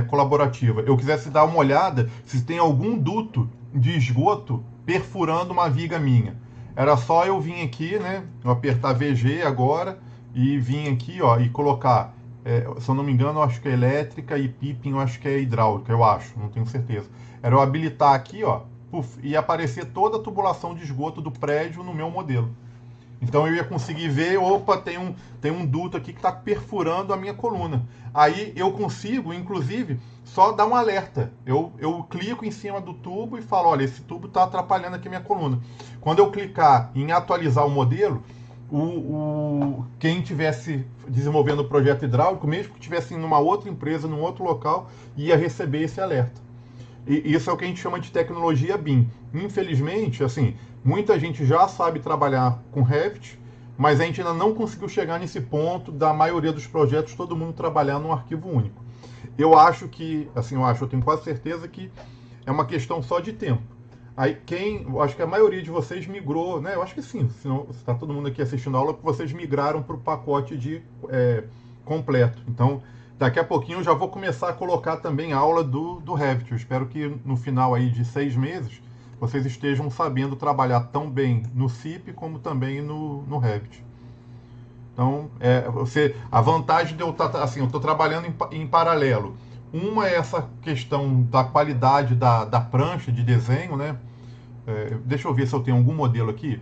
colaborativa. Eu quisesse dar uma olhada se tem algum duto de esgoto perfurando uma viga minha. Era só eu vir aqui, né? Eu apertar VG agora e vir aqui, ó, e colocar, se eu não me engano, eu acho que é elétrica e piping, eu acho que é hidráulica, eu acho, não tenho certeza. Era eu habilitar aqui, ó, e aparecer toda a tubulação de esgoto do prédio no meu modelo. Então eu ia conseguir ver, opa, tem um duto aqui que está perfurando a minha coluna. Aí eu consigo, inclusive, só dar um alerta. Eu clico em cima do tubo e falo, olha, esse tubo está atrapalhando aqui a minha coluna. Quando eu clicar em atualizar o modelo, quem estivesse desenvolvendo o projeto hidráulico, mesmo que estivesse em uma outra empresa, num outro local, ia receber esse alerta. E isso é o que a gente chama de tecnologia BIM. Infelizmente, assim, muita gente já sabe trabalhar com Revit, mas a gente ainda não conseguiu chegar nesse ponto da maioria dos projetos, todo mundo trabalhar num arquivo único. Eu acho que, assim, eu tenho quase certeza que é uma questão só de tempo. Aí eu acho que a maioria de vocês migrou, né? Eu acho que sim, senão está todo mundo aqui assistindo a aula, que vocês migraram para o pacote de completo. Então, daqui a pouquinho eu já vou começar a colocar também a aula do Revit. Eu espero que no final aí de 6 meses vocês estejam sabendo trabalhar tão bem no CIP como também no Revit. Então, a vantagem de eu estar assim, eu estou trabalhando em paralelo. Uma é essa questão da qualidade da prancha de desenho, né? Deixa eu ver se eu tenho algum modelo aqui.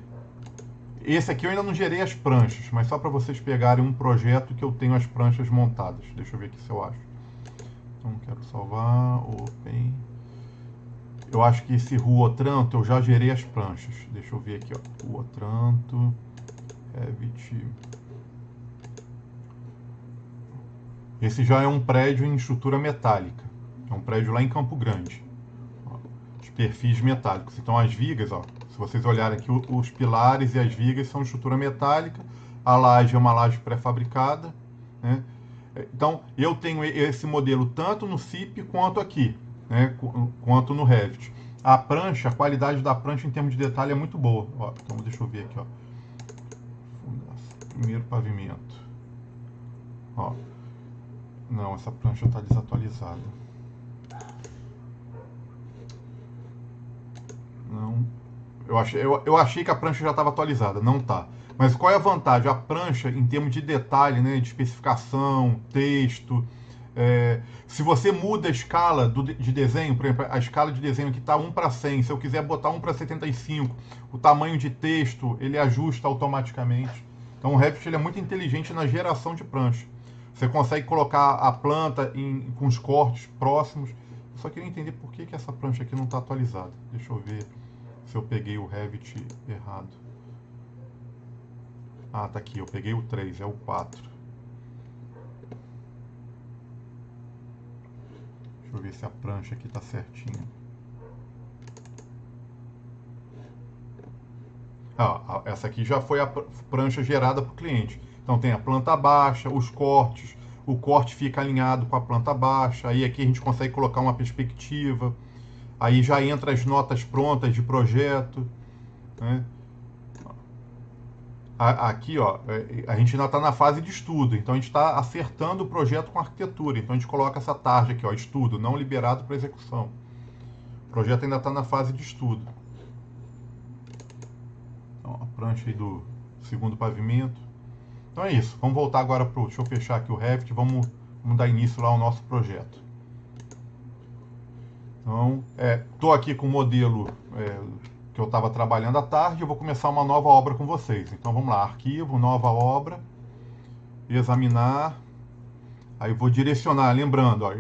Esse aqui eu ainda não gerei as pranchas, mas só para vocês pegarem um projeto que eu tenho as pranchas montadas. Deixa eu ver aqui se eu acho. Então, quero salvar, Open. Eu acho que esse Rua Otranto eu já gerei as pranchas. Deixa eu ver aqui, ó. Rua Otranto, Revit. Esse já é um prédio em estrutura metálica. É um prédio lá em Campo Grande. Ó, os perfis metálicos. Então as vigas, ó, se vocês olharem aqui, os pilares e as vigas são estrutura metálica. A laje é uma laje pré-fabricada, né? Então eu tenho esse modelo tanto no CIP quanto aqui, né? Quanto no Revit. A prancha, a qualidade da prancha em termos de detalhe é muito boa. Ó, então deixa eu ver aqui, ó. Primeiro pavimento. Ó. Não, essa prancha está desatualizada. Não. Eu achei que a prancha já estava atualizada. Não tá. Mas qual é a vantagem? A prancha, em termos de detalhe, né, de especificação, texto, se você muda a escala de desenho, por exemplo, a escala de desenho aqui está 1:100, se eu quiser botar 1:75, o tamanho de texto, ele ajusta automaticamente. Então o Revit ele é muito inteligente na geração de prancha. Você consegue colocar a planta com os cortes próximos. Eu só queria entender por que essa prancha aqui não está atualizada. Deixa eu ver se eu peguei o Revit errado. Ah, tá aqui, eu peguei o 3, é o 4. Deixa eu ver se a prancha aqui tá certinha. Ah, essa aqui já foi a prancha gerada para o cliente. Então tem a planta baixa, os cortes, o corte fica alinhado com a planta baixa, aí aqui a gente consegue colocar uma perspectiva, aí já entra as notas prontas de projeto, né? Aqui, ó, a gente ainda está na fase de estudo, então a gente está acertando o projeto com a arquitetura. Então a gente coloca essa tarja aqui, ó, estudo, não liberado para execução. O projeto ainda está na fase de estudo. Então, a prancha aí do segundo pavimento. Então é isso, vamos voltar agora para o... Deixa eu fechar aqui o Revit, vamos dar início lá ao nosso projeto. Então, estou aqui com o modelo... que eu estava trabalhando à tarde, eu vou começar uma nova obra com vocês. Então vamos lá, arquivo, nova obra, examinar, aí vou direcionar, lembrando, ó,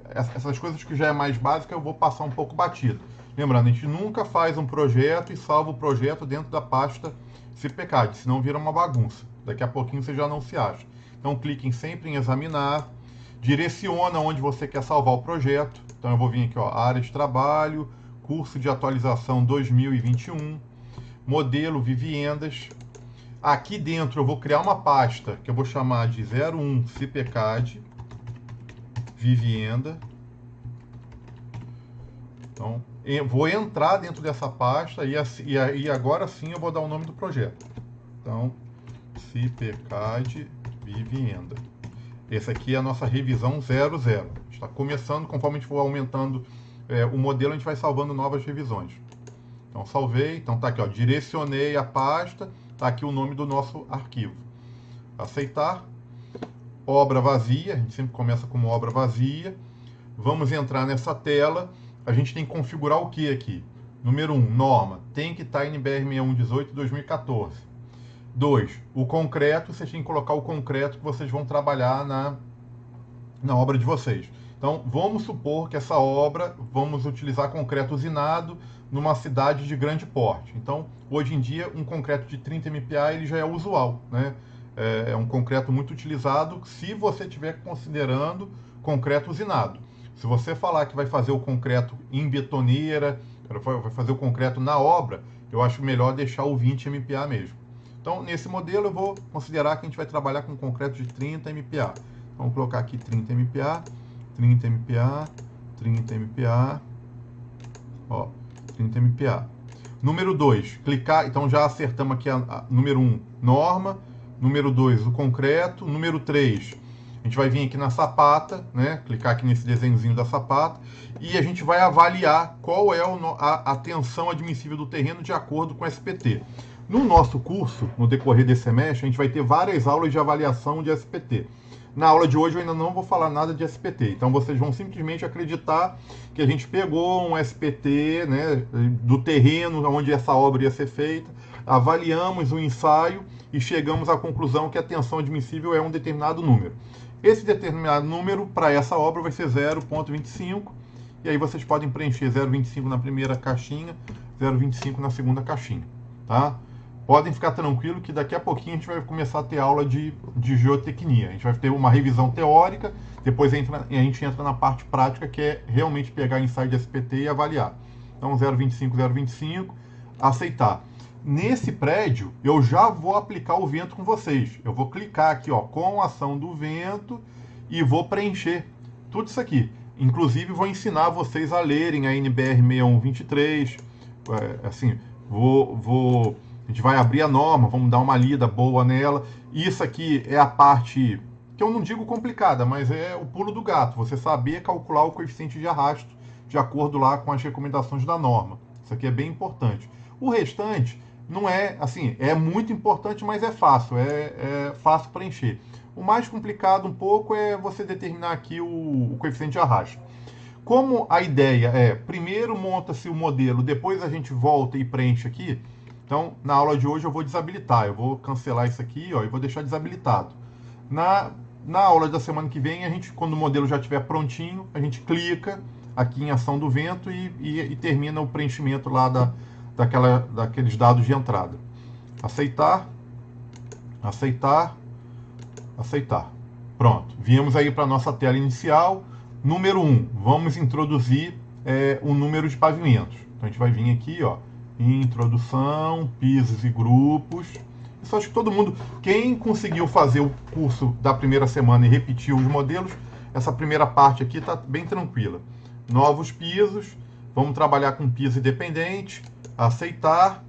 essas coisas que já é mais básica eu vou passar um pouco batido. Lembrando, a gente nunca faz um projeto e salva o projeto dentro da pasta CPCAD, senão vira uma bagunça. Daqui a pouquinho você já não se acha. Então cliquem sempre em examinar, direciona onde você quer salvar o projeto. Então eu vou vir aqui, ó, área de trabalho, curso de atualização 2021, modelo Viviendas. Aqui dentro eu vou criar uma pasta que eu vou chamar de 01 CPCAD Vivienda. Então, eu vou entrar dentro dessa pasta e agora sim eu vou dar o nome do projeto. Então, CPCAD Vivienda. Essa aqui é a nossa revisão 00. Está começando, conforme a gente for aumentando o modelo, a gente vai salvando novas revisões. Então, salvei. Então, tá aqui, ó, direcionei a pasta. Tá aqui o nome do nosso arquivo. Aceitar. Obra vazia. A gente sempre começa como obra vazia. Vamos entrar nessa tela. A gente tem que configurar o que aqui? Número 1, norma. Tem que estar NBR 6118/2014. 2, o concreto. Vocês têm que colocar o concreto que vocês vão trabalhar na obra de vocês. Então, vamos supor que essa obra, vamos utilizar concreto usinado numa cidade de grande porte. Então, hoje em dia, um concreto de 30 MPa ele já é usual, né? É um concreto muito utilizado se você estiver considerando concreto usinado. Se você falar que vai fazer o concreto em betoneira, vai fazer o concreto na obra, eu acho melhor deixar o 20 MPa mesmo. Então, nesse modelo, eu vou considerar que a gente vai trabalhar com concreto de 30 MPa. Vamos colocar aqui 30 MPa. 30 MPa, 30 MPa, ó, 30 MPa. Número 2, clicar, então já acertamos aqui número 1, norma, número 2, o concreto, número 3, a gente vai vir aqui na sapata, né, clicar aqui nesse desenhozinho da sapata, e a gente vai avaliar qual é a tensão admissível do terreno de acordo com o SPT. No nosso curso, no decorrer desse semestre, a gente vai ter várias aulas de avaliação de SPT. Na aula de hoje eu ainda não vou falar nada de SPT, então vocês vão simplesmente acreditar que a gente pegou um SPT, né, do terreno onde essa obra ia ser feita, avaliamos o ensaio e chegamos à conclusão que a tensão admissível é um determinado número. Esse determinado número para essa obra vai ser 0,25, e aí vocês podem preencher 0,25 na primeira caixinha, 0,25 na segunda caixinha, tá? Podem ficar tranquilos que daqui a pouquinho a gente vai começar a ter aula de geotecnia. A gente vai ter uma revisão teórica, depois a gente entra na parte prática, que é realmente pegar ensaio de SPT e avaliar. Então, 0,25, 0,25, aceitar. Nesse prédio, eu já vou aplicar o vento com vocês. Eu vou clicar aqui, ó, com a ação do vento e vou preencher tudo isso aqui. Inclusive, vou ensinar vocês a lerem a NBR 6123, assim, vou A gente vai abrir a norma, vamos dar uma lida boa nela. Isso aqui é a parte que eu não digo complicada, mas é o pulo do gato. Você saber calcular o coeficiente de arrasto de acordo lá com as recomendações da norma. Isso aqui é bem importante. O restante não é, assim, é muito importante, mas é fácil, é fácil preencher. O mais complicado um pouco é você determinar aqui o coeficiente de arrasto. Como a ideia é, primeiro monta-se o modelo, depois a gente volta e preenche aqui, então na aula de hoje eu vou desabilitar, eu vou cancelar isso aqui, ó, e vou deixar desabilitado. Na aula da semana que vem, a gente, quando o modelo já estiver prontinho, a gente clica aqui em ação do vento e termina o preenchimento lá daqueles dados de entrada. Aceitar, aceitar, aceitar. Pronto, viemos aí para a nossa tela inicial. Número 1, vamos introduzir o número de pavimentos. Então a gente vai vir aqui, ó, introdução, pisos e grupos. Isso acho que todo mundo, quem conseguiu fazer o curso da primeira semana e repetir os modelos, essa primeira parte aqui está bem tranquila. Novos pisos, vamos trabalhar com piso independente, aceitar.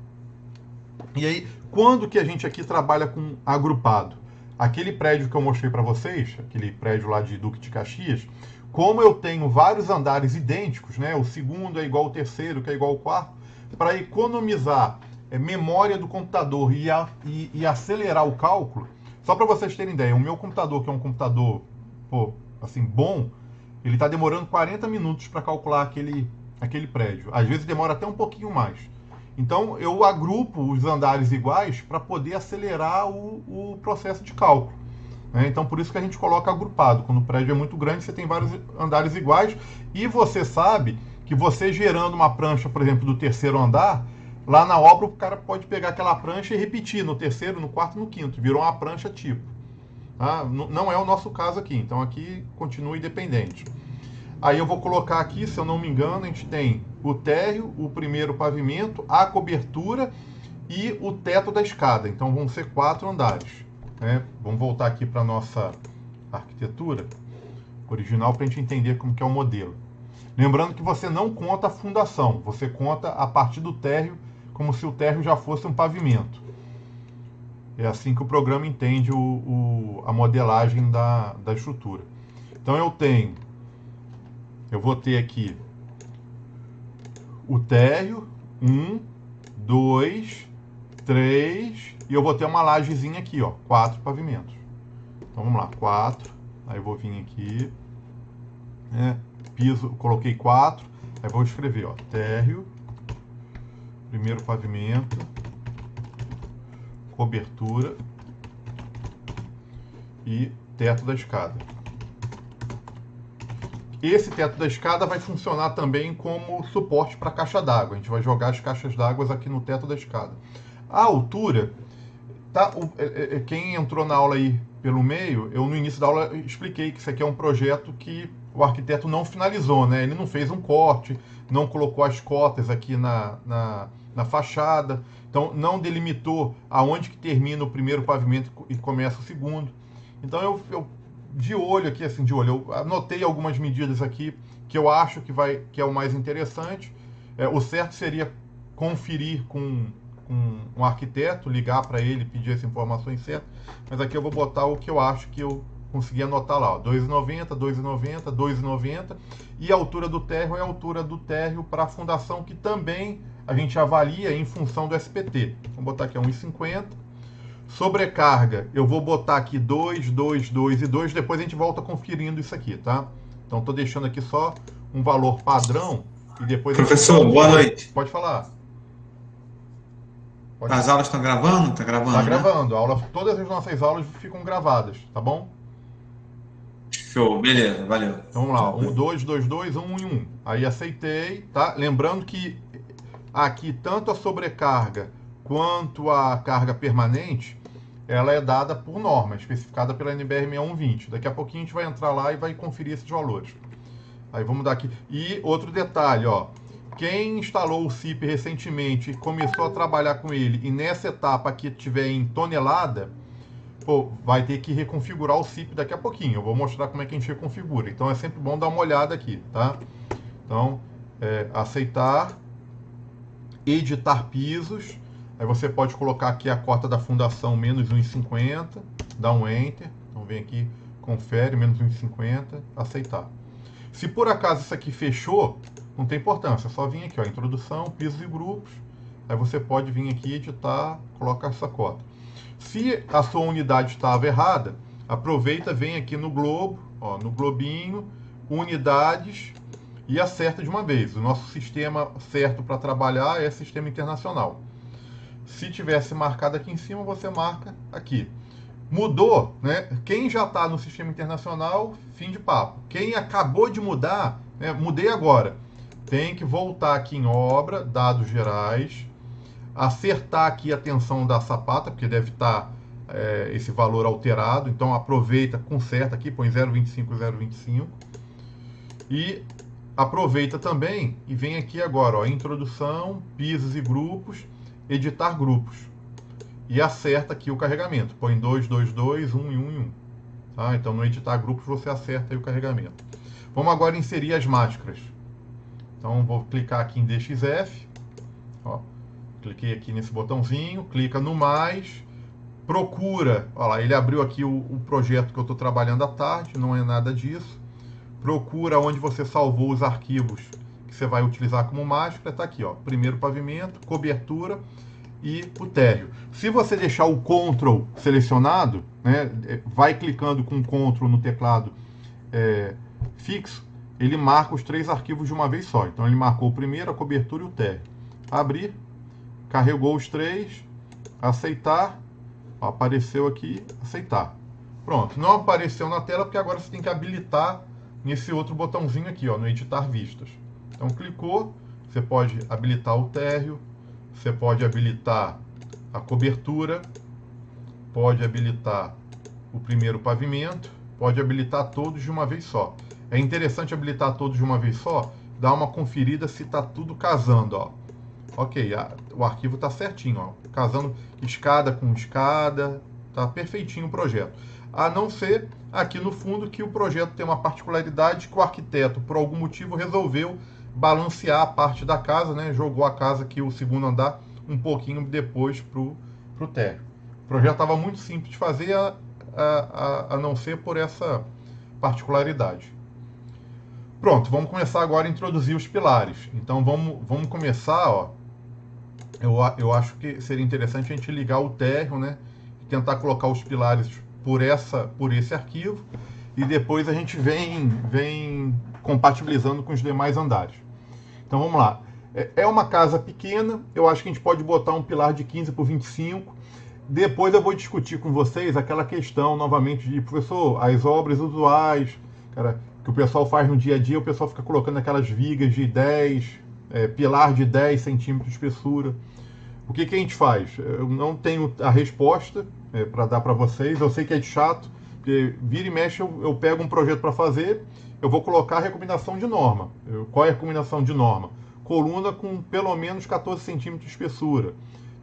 E aí, quando que a gente aqui trabalha com agrupado? Aquele prédio que eu mostrei para vocês, aquele prédio lá de Duque de Caxias, como eu tenho vários andares idênticos, né? O segundo é igual ao terceiro, que é igual ao quarto, para economizar memória do computador e acelerar o cálculo, só para vocês terem ideia, o meu computador, que é um computador assim, bom, ele está demorando 40 minutos para calcular aquele prédio. Às vezes demora até um pouquinho mais. Então eu agrupo os andares iguais para poder acelerar o processo de cálculo. Então por isso que a gente coloca agrupado. Quando o prédio é muito grande, você tem vários andares iguais e você sabe que você gerando uma prancha, por exemplo, do terceiro andar, lá na obra o cara pode pegar aquela prancha e repetir no terceiro, no quarto, no quinto. Virou uma prancha tipo. Tá? Não é o nosso caso aqui, então aqui continua independente. Aí eu vou colocar aqui, se eu não me engano, a gente tem o térreo, o primeiro pavimento, a cobertura e o teto da escada. Então vão ser 4 andares. Né? Vamos voltar aqui para a nossa arquitetura original para a gente entender como que é o modelo. Lembrando que você não conta a fundação, você conta a partir do térreo, como se o térreo já fosse um pavimento. É assim que o programa entende a modelagem da estrutura. Então eu vou ter aqui o térreo, 1, 2, 3, e eu vou ter uma lajezinha aqui, ó, 4 pavimentos. Então vamos lá, 4, aí eu vou vir aqui, né, piso, coloquei 4, aí vou escrever, ó, térreo, primeiro pavimento, cobertura e teto da escada. Esse teto da escada vai funcionar também como suporte para caixa d'água. A gente vai jogar as caixas d'água aqui no teto da escada. A altura, tá, quem entrou na aula aí pelo meio, eu no início da aula expliquei que isso aqui é um projeto que o arquiteto não finalizou, né? Ele não fez um corte, não colocou as cotas aqui na fachada, então não delimitou aonde que termina o primeiro pavimento e começa o segundo. Então eu de olho aqui, assim, de olho, eu anotei algumas medidas aqui que eu acho que é o mais interessante. O certo seria conferir com um arquiteto, ligar para ele, pedir as informações certas, mas aqui eu vou botar o que eu acho que eu consegui anotar lá, 2,90, 2,90, 2,90, e a altura do térreo é a altura do térreo para a fundação, que também a gente avalia em função do SPT. Vou botar aqui 1,50. Sobrecarga, eu vou botar aqui 2, 2, 2 e 2, depois a gente volta conferindo isso aqui, tá? Então estou deixando aqui só um valor padrão e depois... Professor, boa noite. Pode falar. As aulas estão gravando? Está gravando, Tá né? gravando. Todas as nossas aulas ficam gravadas, tá bom? Show, beleza, valeu. Então vamos lá, 1, 2, 2, 2, 1 e 1. Aí aceitei, tá? Lembrando que aqui tanto a sobrecarga quanto a carga permanente, ela é dada por norma, especificada pela NBR 6120. Daqui a pouquinho a gente vai entrar lá e vai conferir esses valores. Aí vamos dar aqui. E outro detalhe, ó. Quem instalou o CIP recentemente e começou a trabalhar com ele, e nessa etapa aqui tiver em tonelada, vai ter que reconfigurar o CIP daqui a pouquinho. Eu vou mostrar como é que a gente reconfigura. Então é sempre bom dar uma olhada aqui, tá? Então, aceitar, editar pisos. Aí você pode colocar aqui a cota da fundação menos 1,50, dá um Enter. Então vem aqui, confere, menos 1,50, aceitar. Se por acaso isso aqui fechou, não tem importância, é só vir aqui, ó, introdução, pisos e grupos. Aí você pode vir aqui, editar, colocar essa cota. Se a sua unidade estava errada, aproveita, vem aqui no globo, ó, no globinho, unidades, e acerta de uma vez. O nosso sistema certo para trabalhar é sistema internacional. Se tivesse marcado aqui em cima, você marca aqui. Mudou, né? Quem já está no sistema internacional, fim de papo. Quem acabou de mudar, né? Mudei agora. Tem que voltar aqui em obra, dados gerais, acertar aqui a tensão da sapata, porque deve estar esse valor alterado. Então aproveita, conserta aqui, põe 0,25, 0,25. E aproveita também e vem aqui agora, ó, introdução, pisos e grupos, editar grupos. E acerta aqui o carregamento. Põe 2, 2, 2, 1 e 1 e 1. Tá? Então no editar grupos você acerta aí o carregamento. Vamos agora inserir as máscaras. Então vou clicar aqui em DXF. Ó, cliquei aqui nesse botãozinho, clica no mais, procura. Olha lá, ele abriu aqui o projeto que eu estou trabalhando à tarde, não é nada disso. Procura onde você salvou os arquivos que você vai utilizar como máscara. Está aqui, ó, primeiro pavimento, cobertura e o térreo. Se você deixar o Ctrl selecionado, né, vai clicando com Ctrl no teclado fixo, ele marca os 3 arquivos de uma vez só. Então ele marcou o primeiro, a cobertura e o térreo. Abrir, carregou os 3, aceitar, ó, apareceu aqui, aceitar. Pronto, não apareceu na tela porque agora você tem que habilitar nesse outro botãozinho aqui, ó, no editar vistas. Então clicou, você pode habilitar o térreo, você pode habilitar a cobertura, pode habilitar o primeiro pavimento, pode habilitar todos de uma vez só. É interessante habilitar todos de uma vez só, dar uma conferida se está tudo casando, ó. Ok, o arquivo está certinho, ó, casando escada com escada, está perfeitinho o projeto. A não ser aqui no fundo que o projeto tem uma particularidade que o arquiteto, por algum motivo, resolveu balancear a parte da casa, né? Jogou a casa aqui, o segundo andar, um pouquinho depois para o térreo. O projeto estava muito simples de fazer, a não ser por essa particularidade. Pronto, vamos começar agora a introduzir os pilares. Então vamos começar, ó. Eu acho que seria interessante a gente ligar o térreo, né? E tentar colocar os pilares por esse arquivo. E depois a gente vem compatibilizando com os demais andares. Então vamos lá. É uma casa pequena, eu acho que a gente pode botar um pilar de 15 por 25. Depois eu vou discutir com vocês aquela questão novamente de, professor, as obras usuais, cara, que o pessoal faz no dia a dia, o pessoal fica colocando aquelas vigas de 10, pilar de 10 centímetros de espessura. O que a gente faz? Eu não tenho a resposta para dar para vocês, eu sei que é chato, porque vira e mexe eu pego um projeto para fazer, eu vou colocar a recomendação de norma. Qual é a recomendação de norma? Coluna com pelo menos 14 centímetros de espessura.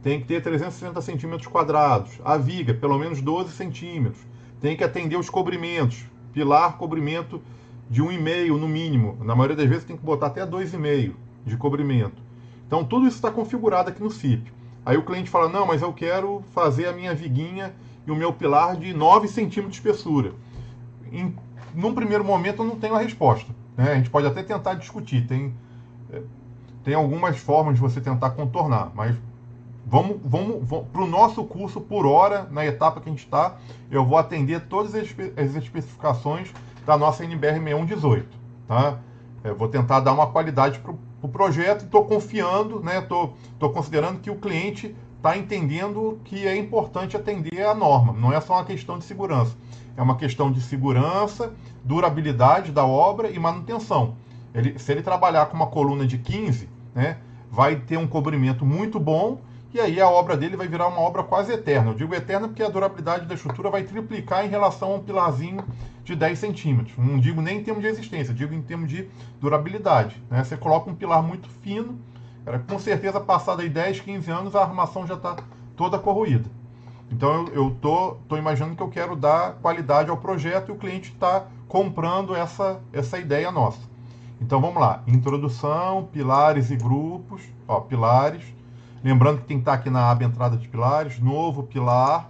Tem que ter 360 centímetros quadrados. A viga, pelo menos 12 centímetros. Tem que atender os cobrimentos. Pilar, cobrimento de 1,5 no mínimo. Na maioria das vezes tem que botar até 2,5 de cobrimento. Então tudo isso está configurado aqui no CIP. Aí o cliente fala, não, mas eu quero fazer a minha viguinha e o meu pilar de 9 centímetros de espessura. Num primeiro momento eu não tenho a resposta, né? A gente pode até tentar discutir. Tem algumas formas de você tentar contornar, mas vamos para o nosso curso por hora, na etapa que a gente está, eu vou atender todas as especificações da nossa NBR 6118. Tá? Vou tentar dar uma qualidade para o projeto e estou confiando, né? Estou considerando que o cliente está entendendo que é importante atender a norma. Não é só uma questão de segurança. É uma questão de segurança, durabilidade da obra e manutenção. Se ele trabalhar com uma coluna de 15, né, vai ter um cobrimento muito bom e aí a obra dele vai virar uma obra quase eterna. Eu digo eterna porque a durabilidade da estrutura vai triplicar em relação a um pilarzinho de 10 centímetros. Não digo nem em termos de resistência, digo em termos de durabilidade. Né? Você coloca um pilar muito fino, com certeza passado aí 10, 15 anos a armação já está toda corroída. Então eu estou imaginando que eu quero dar qualidade ao projeto e o cliente está comprando essa ideia nossa. Então vamos lá, introdução, pilares e grupos, ó, pilares. Lembrando que tem que estar aqui na aba entrada de pilares, novo pilar.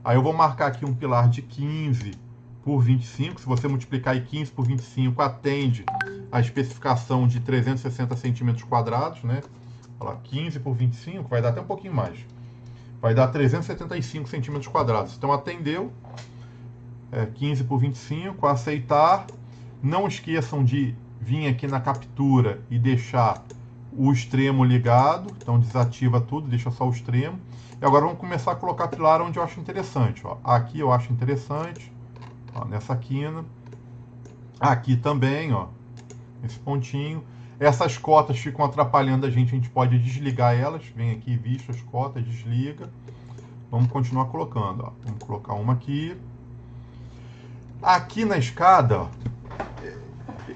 Aí eu vou marcar aqui um pilar de 15 por 25. Se você multiplicar aí 15 por 25, atende a especificação de 360 centímetros quadrados, né? Olha lá, 15 por 25, vai dar até um pouquinho mais. Vai dar 375 centímetros quadrados. Então atendeu. 15 por 25, aceitar. Não esqueçam de vir aqui na captura e deixar o extremo ligado. Então desativa tudo, deixa só o extremo. E agora vamos começar a colocar pilar onde eu acho interessante. Ó. Aqui eu acho interessante, ó, nessa quina. Aqui também, ó, esse pontinho. Essas cotas ficam atrapalhando a gente pode desligar elas. Vem aqui, visto as cotas, desliga. Vamos continuar colocando, ó. Vamos colocar uma aqui. Aqui na escada, ó,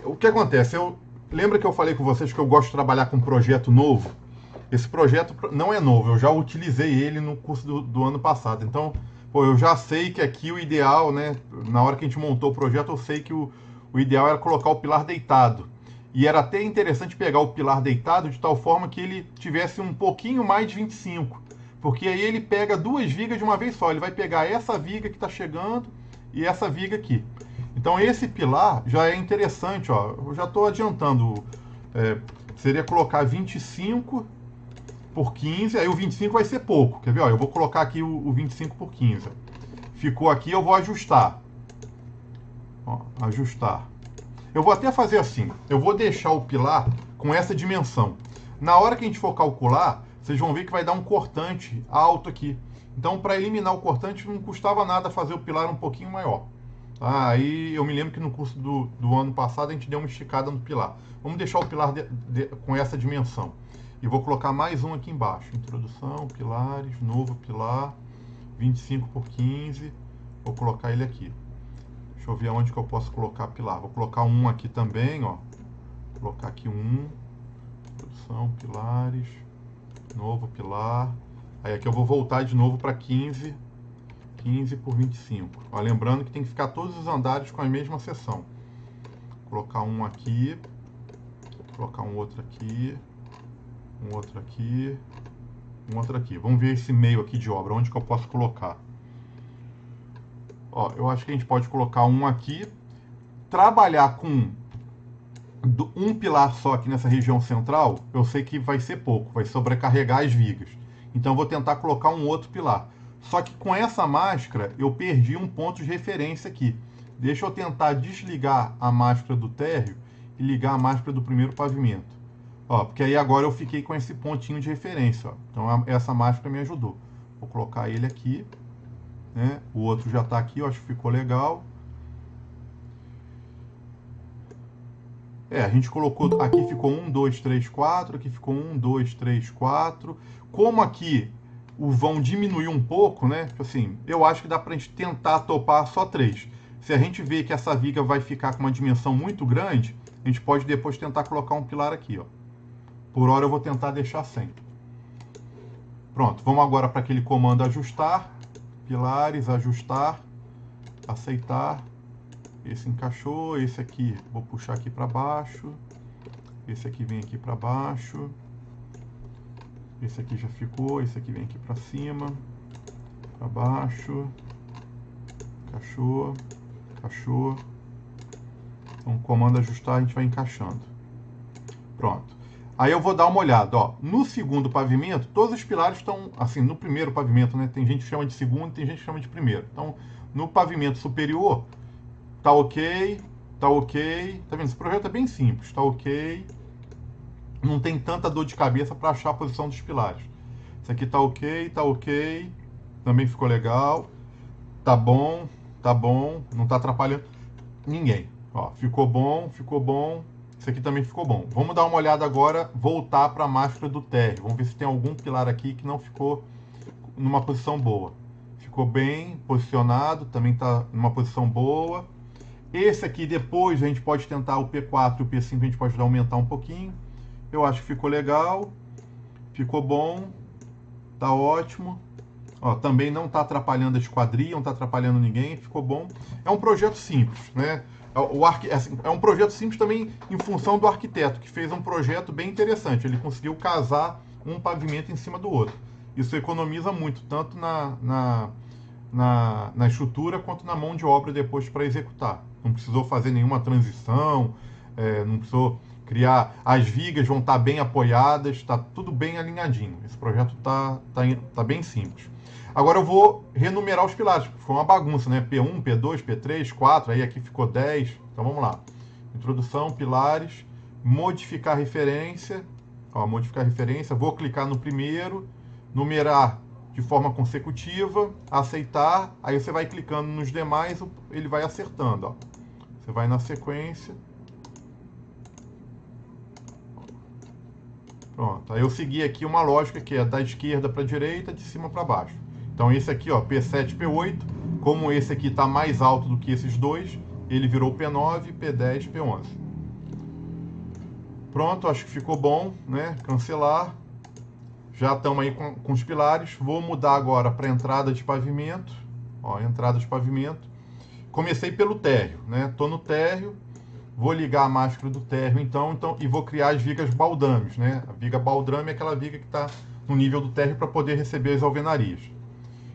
o que acontece? Lembra que eu falei com vocês que eu gosto de trabalhar com um projeto novo? Esse projeto não é novo, eu já utilizei ele no curso do ano passado. Então, pô, eu já sei que aqui o ideal, né? Na hora que a gente montou o projeto, eu sei que o ideal era colocar o pilar deitado. E era até interessante pegar o pilar deitado de tal forma que ele tivesse um pouquinho mais de 25. Porque aí ele pega duas vigas de uma vez só. Ele vai pegar essa viga que está chegando e essa viga aqui. Então esse pilar já é interessante, ó. Eu já estou adiantando. Seria colocar 25 por 15, aí o 25 vai ser pouco. Quer ver? Ó, eu vou colocar aqui o 25 por 15. Ficou aqui, eu vou ajustar. Ó, ajustar. Eu vou até fazer assim. Eu vou deixar o pilar com essa dimensão. Na hora que a gente for calcular, vocês vão ver que vai dar um cortante alto aqui. Então, para eliminar o cortante, não custava nada fazer o pilar um pouquinho maior. Aí eu me lembro que no curso do ano passado a gente deu uma esticada no pilar. Vamos deixar o pilar com essa dimensão. E vou colocar mais um aqui embaixo. Introdução, pilares, novo pilar, 25 por 15. Vou colocar ele aqui. Deixa eu ver onde que eu posso colocar pilar. Vou colocar um aqui também, ó. Vou colocar aqui um. Introdução, pilares, novo pilar. Aí aqui eu vou voltar de novo para 15 por 25. Ó, lembrando que tem que ficar todos os andares com a mesma seção. Vou colocar um aqui. Vou colocar um outro aqui. Um outro aqui. Um outro aqui. Vamos ver esse meio aqui de obra. Onde que eu posso colocar? Ó, eu acho que a gente pode colocar um aqui. Trabalhar com um pilar só aqui nessa região central, eu sei que vai ser pouco. Vai sobrecarregar as vigas. Então eu vou tentar colocar um outro pilar. Só que com essa máscara eu perdi um ponto de referência aqui. Deixa eu tentar desligar a máscara do térreo e ligar a máscara do primeiro pavimento. Ó, porque aí agora eu fiquei com esse pontinho de referência. Ó. Então essa máscara me ajudou. Vou colocar ele aqui. Né? O outro já está aqui, eu acho que ficou legal. A gente colocou, aqui ficou 1, 2, 3, 4, aqui ficou 1, 2, 3, 4. Como aqui o vão diminuiu um pouco, né? Assim, eu acho que dá pra gente tentar topar só 3. Se a gente vê que essa viga vai ficar com uma dimensão muito grande, a gente pode depois tentar colocar um pilar aqui, ó. Por hora eu vou tentar deixar 100. Pronto, vamos agora para aquele comando ajustar. Pilares, ajustar, aceitar. Esse encaixou, esse aqui vou puxar aqui para baixo. Esse aqui vem aqui para baixo. Esse aqui já ficou, esse aqui vem aqui para cima, para baixo. Encaixou, encaixou. Então, comando ajustar, a gente vai encaixando. Pronto. Aí eu vou dar uma olhada, ó. No segundo pavimento, todos os pilares estão, assim, no primeiro pavimento, né? Tem gente que chama de segundo, tem gente que chama de primeiro. Então, no pavimento superior, tá ok, tá ok. Tá vendo? Esse projeto é bem simples, tá ok. Não tem tanta dor de cabeça para achar a posição dos pilares. Isso aqui tá ok, também ficou legal. Tá bom, não tá atrapalhando ninguém. Ó, ficou bom. Isso aqui também ficou bom. Vamos dar uma olhada agora, voltar para a máscara do térreo. Vamos ver se tem algum pilar aqui que não ficou numa posição boa. Ficou bem posicionado, também está numa posição boa. Esse aqui depois a gente pode tentar o P4 e o P5, a gente pode aumentar um pouquinho. Eu acho que ficou legal, ficou bom, tá ótimo. Ó, também não está atrapalhando a esquadria, não está atrapalhando ninguém, ficou bom. É um projeto simples, né? É um projeto simples também em função do arquiteto, que fez um projeto bem interessante. Ele conseguiu casar um pavimento em cima do outro. Isso economiza muito, tanto na estrutura quanto na mão de obra depois para executar. Não precisou fazer nenhuma transição, não precisou criar. As vigas vão estar bem apoiadas, está tudo bem alinhadinho. Esse projeto tá bem simples. Agora eu vou renumerar os pilares, porque foi uma bagunça, né? P1, P2, P3, 4, aí aqui ficou 10. Então vamos lá. Introdução, pilares, modificar referência. Ó, modificar referência, vou clicar no primeiro, numerar de forma consecutiva, aceitar, aí você vai clicando nos demais, ele vai acertando, ó. Você vai na sequência. Pronto, aí eu segui aqui uma lógica que é da esquerda para a direita, de cima para baixo. Então esse aqui, ó, P7, P8, como esse aqui está mais alto do que esses dois, ele virou P9, P10, P11. Pronto, acho que ficou bom, né? Cancelar. Já estamos aí com os pilares. Vou mudar agora para entrada de pavimento. Ó, entrada de pavimento. Comecei pelo térreo, né? Estou no térreo. Vou ligar a máscara do térreo, então, e vou criar as vigas baldames, né? A viga baldrame é aquela viga que está no nível do térreo para poder receber as alvenarias.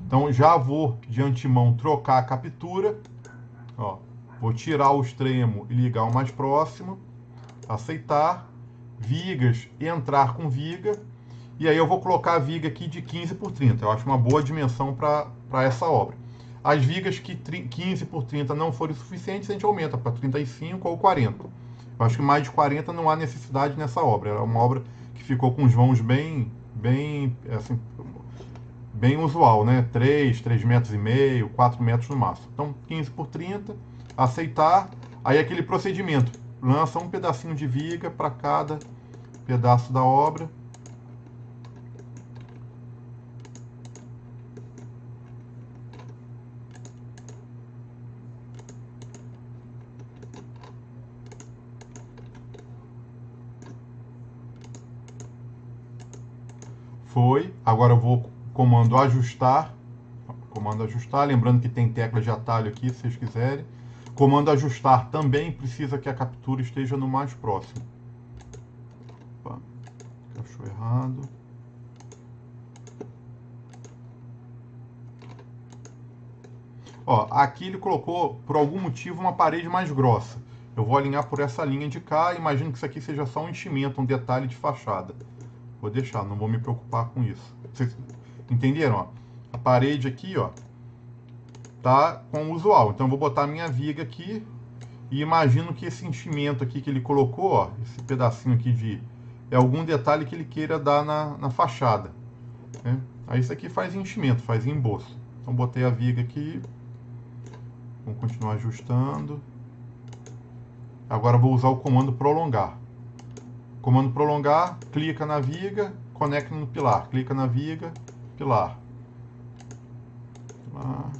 Então, já vou, de antemão, trocar a captura. Ó, vou tirar o extremo e ligar o mais próximo. Aceitar. Vigas, entrar com viga. E aí eu vou colocar a viga aqui de 15 por 30. Eu acho uma boa dimensão para essa obra. As vigas que 15 por 30 não forem suficientes, a gente aumenta para 35 ou 40. Eu acho que mais de 40 não há necessidade nessa obra. É uma obra que ficou com os vãos bem usual, né? 3 metros e meio, 4 metros no máximo. Então, 15 por 30, aceitar. Aí aquele procedimento, lança um pedacinho de viga para cada pedaço da obra. Foi. Agora eu vou comando ajustar. Comando ajustar. Lembrando que tem tecla de atalho aqui, se vocês quiserem. Comando ajustar também precisa que a captura esteja no mais próximo. Opa, achou errado. Ó, aqui ele colocou, por algum motivo, uma parede mais grossa. Eu vou alinhar por essa linha de cá. Imagino que isso aqui seja só um enchimento, um detalhe de fachada. Vou deixar, não vou me preocupar com isso. Vocês entenderam? Ó? A parede aqui, ó, tá com o usual. Então eu vou botar a minha viga aqui e imagino que esse enchimento aqui que ele colocou, ó, esse pedacinho aqui é algum detalhe que ele queira dar na fachada, né? Aí isso aqui faz enchimento, faz emboço. Então botei a viga aqui. Vamos continuar ajustando. Agora vou usar o comando prolongar. Comando prolongar, clica na viga, conecta no pilar. Clica na viga, pilar. Pilar.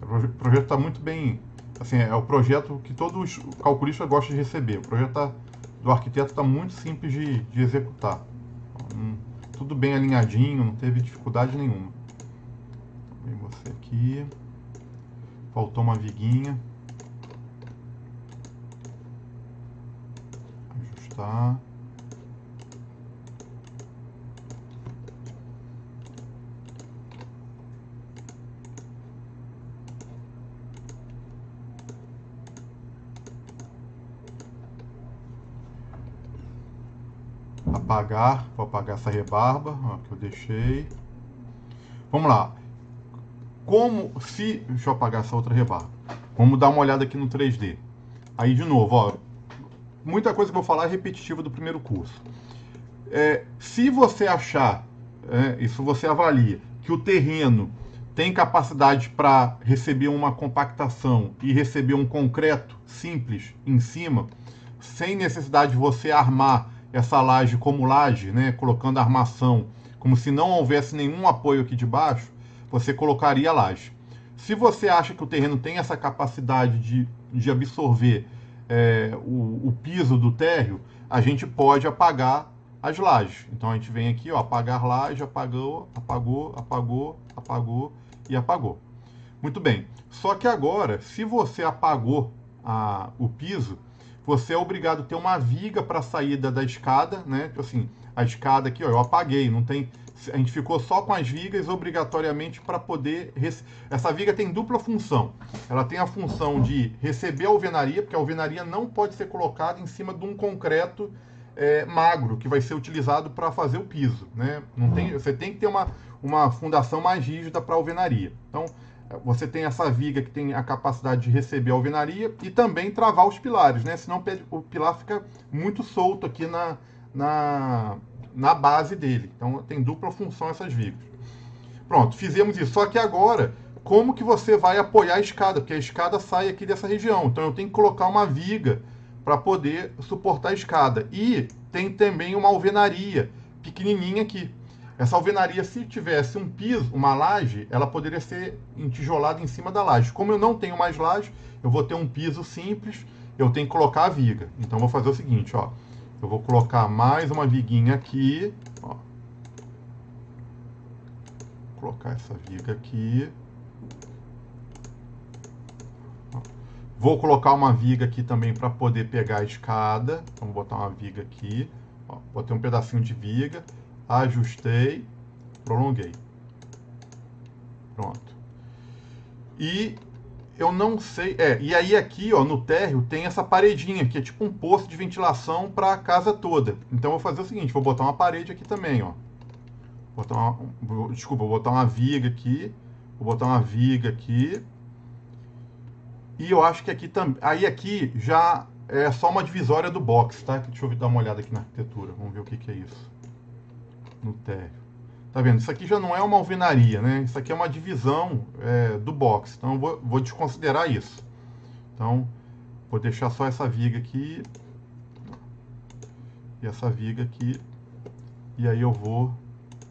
O projeto está muito bem, assim, é o projeto que todos os calculistas gostam de receber. O projeto do arquiteto está muito simples de executar. Tudo bem alinhadinho, não teve dificuldade nenhuma. Vem você aqui. Faltou uma viguinha. Ajustar. Vou apagar essa rebarba, ó, que eu deixei. Vamos lá. Deixa eu apagar essa outra rebarba. Vamos dar uma olhada aqui no 3D. Aí de novo, ó, muita coisa que eu vou falar é repetitiva do primeiro curso. Se você achar, isso você avalia, que o terreno tem capacidade para receber uma compactação e receber um concreto simples em cima, sem necessidade de você armar essa laje como laje, né, colocando armação, como se não houvesse nenhum apoio aqui de baixo, você colocaria a laje. Se você acha que o terreno tem essa capacidade de absorver o piso do térreo, a gente pode apagar as lajes. Então a gente vem aqui, ó, apagar laje, apagou, apagou, apagou, apagou e apagou. Muito bem. Só que agora, se você apagou o piso, você é obrigado a ter uma viga para a saída da escada, né? Tipo assim, a escada aqui, ó, eu apaguei, não tem. A gente ficou só com as vigas obrigatoriamente para poder. Essa viga tem dupla função. Ela tem a função de receber a alvenaria, porque a alvenaria não pode ser colocada em cima de um concreto magro, que vai ser utilizado para fazer o piso, né? Não tem, você tem que ter uma fundação mais rígida para a alvenaria. Então, você tem essa viga que tem a capacidade de receber a alvenaria e também travar os pilares, né? Senão o pilar fica muito solto aqui na base dele. Então tem dupla função essas vigas. Pronto, fizemos isso. Só que agora, como que você vai apoiar a escada? Porque a escada sai aqui dessa região. Então eu tenho que colocar uma viga para poder suportar a escada. E tem também uma alvenaria pequenininha aqui. Essa alvenaria, se tivesse um piso, uma laje, ela poderia ser entijolada em cima da laje. Como eu não tenho mais laje, eu vou ter um piso simples, eu tenho que colocar a viga. Então, eu vou fazer o seguinte, ó. Eu vou colocar mais uma viguinha aqui, ó. Vou colocar essa viga aqui. Vou colocar uma viga aqui também para poder pegar a escada. Então, vou botar uma viga aqui. Ó, botei um pedacinho de viga. Ajustei, prolonguei. Pronto. E eu não sei... e aí aqui, ó, no térreo tem essa paredinha, que é tipo um poço de ventilação para a casa toda. Então eu vou fazer o seguinte, vou botar uma parede aqui também, ó. Vou botar uma viga aqui. Vou botar uma viga aqui. E eu acho que aqui também... Aí aqui já é só uma divisória do box, tá? Deixa eu dar uma olhada aqui na arquitetura. Vamos ver o que é isso. No térreo. Tá vendo? Isso aqui já não é uma alvenaria, né? Isso aqui é uma divisão do box. Então eu vou desconsiderar isso. Então, vou deixar só essa viga aqui. E essa viga aqui. E aí eu vou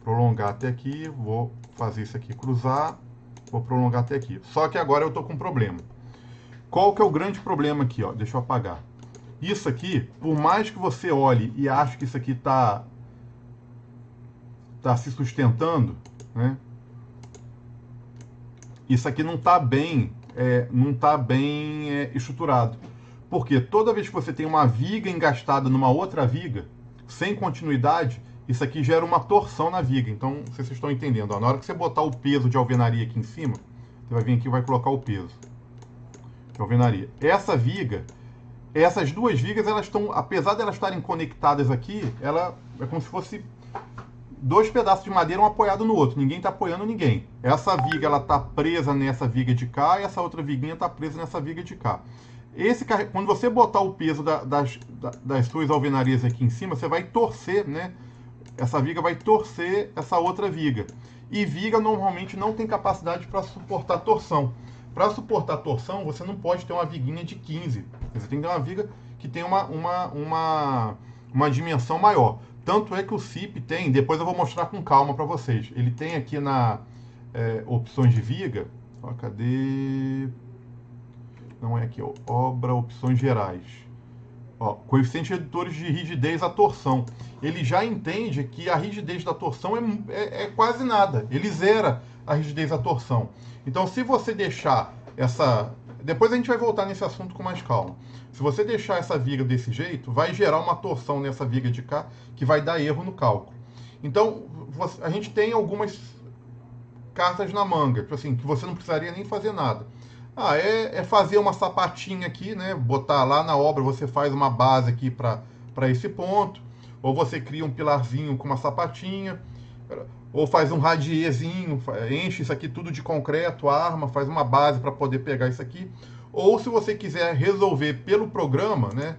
prolongar até aqui. Vou fazer isso aqui cruzar. Vou prolongar até aqui. Só que agora eu tô com um problema. Qual que é o grande problema aqui, ó? Deixa eu apagar. Isso aqui, por mais que você olhe e ache que isso aqui tá se sustentando, né? Isso aqui não está bem, estruturado. Porque toda vez que você tem uma viga engastada numa outra viga, sem continuidade, isso aqui gera uma torção na viga. Então, vocês estão entendendo. Ó, na hora que você botar o peso de alvenaria aqui em cima, você vai vir aqui e vai colocar o peso de alvenaria. Essa viga, essas duas vigas, elas estão, apesar de elas estarem conectadas aqui, ela é como se fosse dois pedaços de madeira um apoiado no outro. Ninguém está apoiando ninguém. Essa viga ela está presa nessa viga de cá e essa outra viguinha está presa nessa viga de cá. Quando você botar o peso das suas alvenarias aqui em cima, você vai torcer, né? Essa viga vai torcer essa outra viga. E viga normalmente não tem capacidade para suportar torção. Para suportar torção, você não pode ter uma viguinha de 15. Você tem que ter uma viga que tem uma dimensão maior. Tanto é que o CIP tem, depois eu vou mostrar com calma para vocês. Ele tem aqui na opções de viga, ó, cadê? Não é aqui, ó, obra, opções gerais. Ó, coeficientes redutores de rigidez à torção. Ele já entende que a rigidez da torção é quase nada. Ele zera a rigidez da torção. Então, se você deixar essa... Depois a gente vai voltar nesse assunto com mais calma. Se você deixar essa viga desse jeito, vai gerar uma torção nessa viga de cá, que vai dar erro no cálculo. Então, a gente tem algumas cartas na manga, tipo assim, que você não precisaria nem fazer nada. É fazer uma sapatinha aqui, né? Botar lá na obra, você faz uma base aqui para esse ponto, ou você cria um pilarzinho com uma sapatinha, ou faz um radiezinho, enche isso aqui tudo de concreto, arma, faz uma base para poder pegar isso aqui. Ou se você quiser resolver pelo programa, né?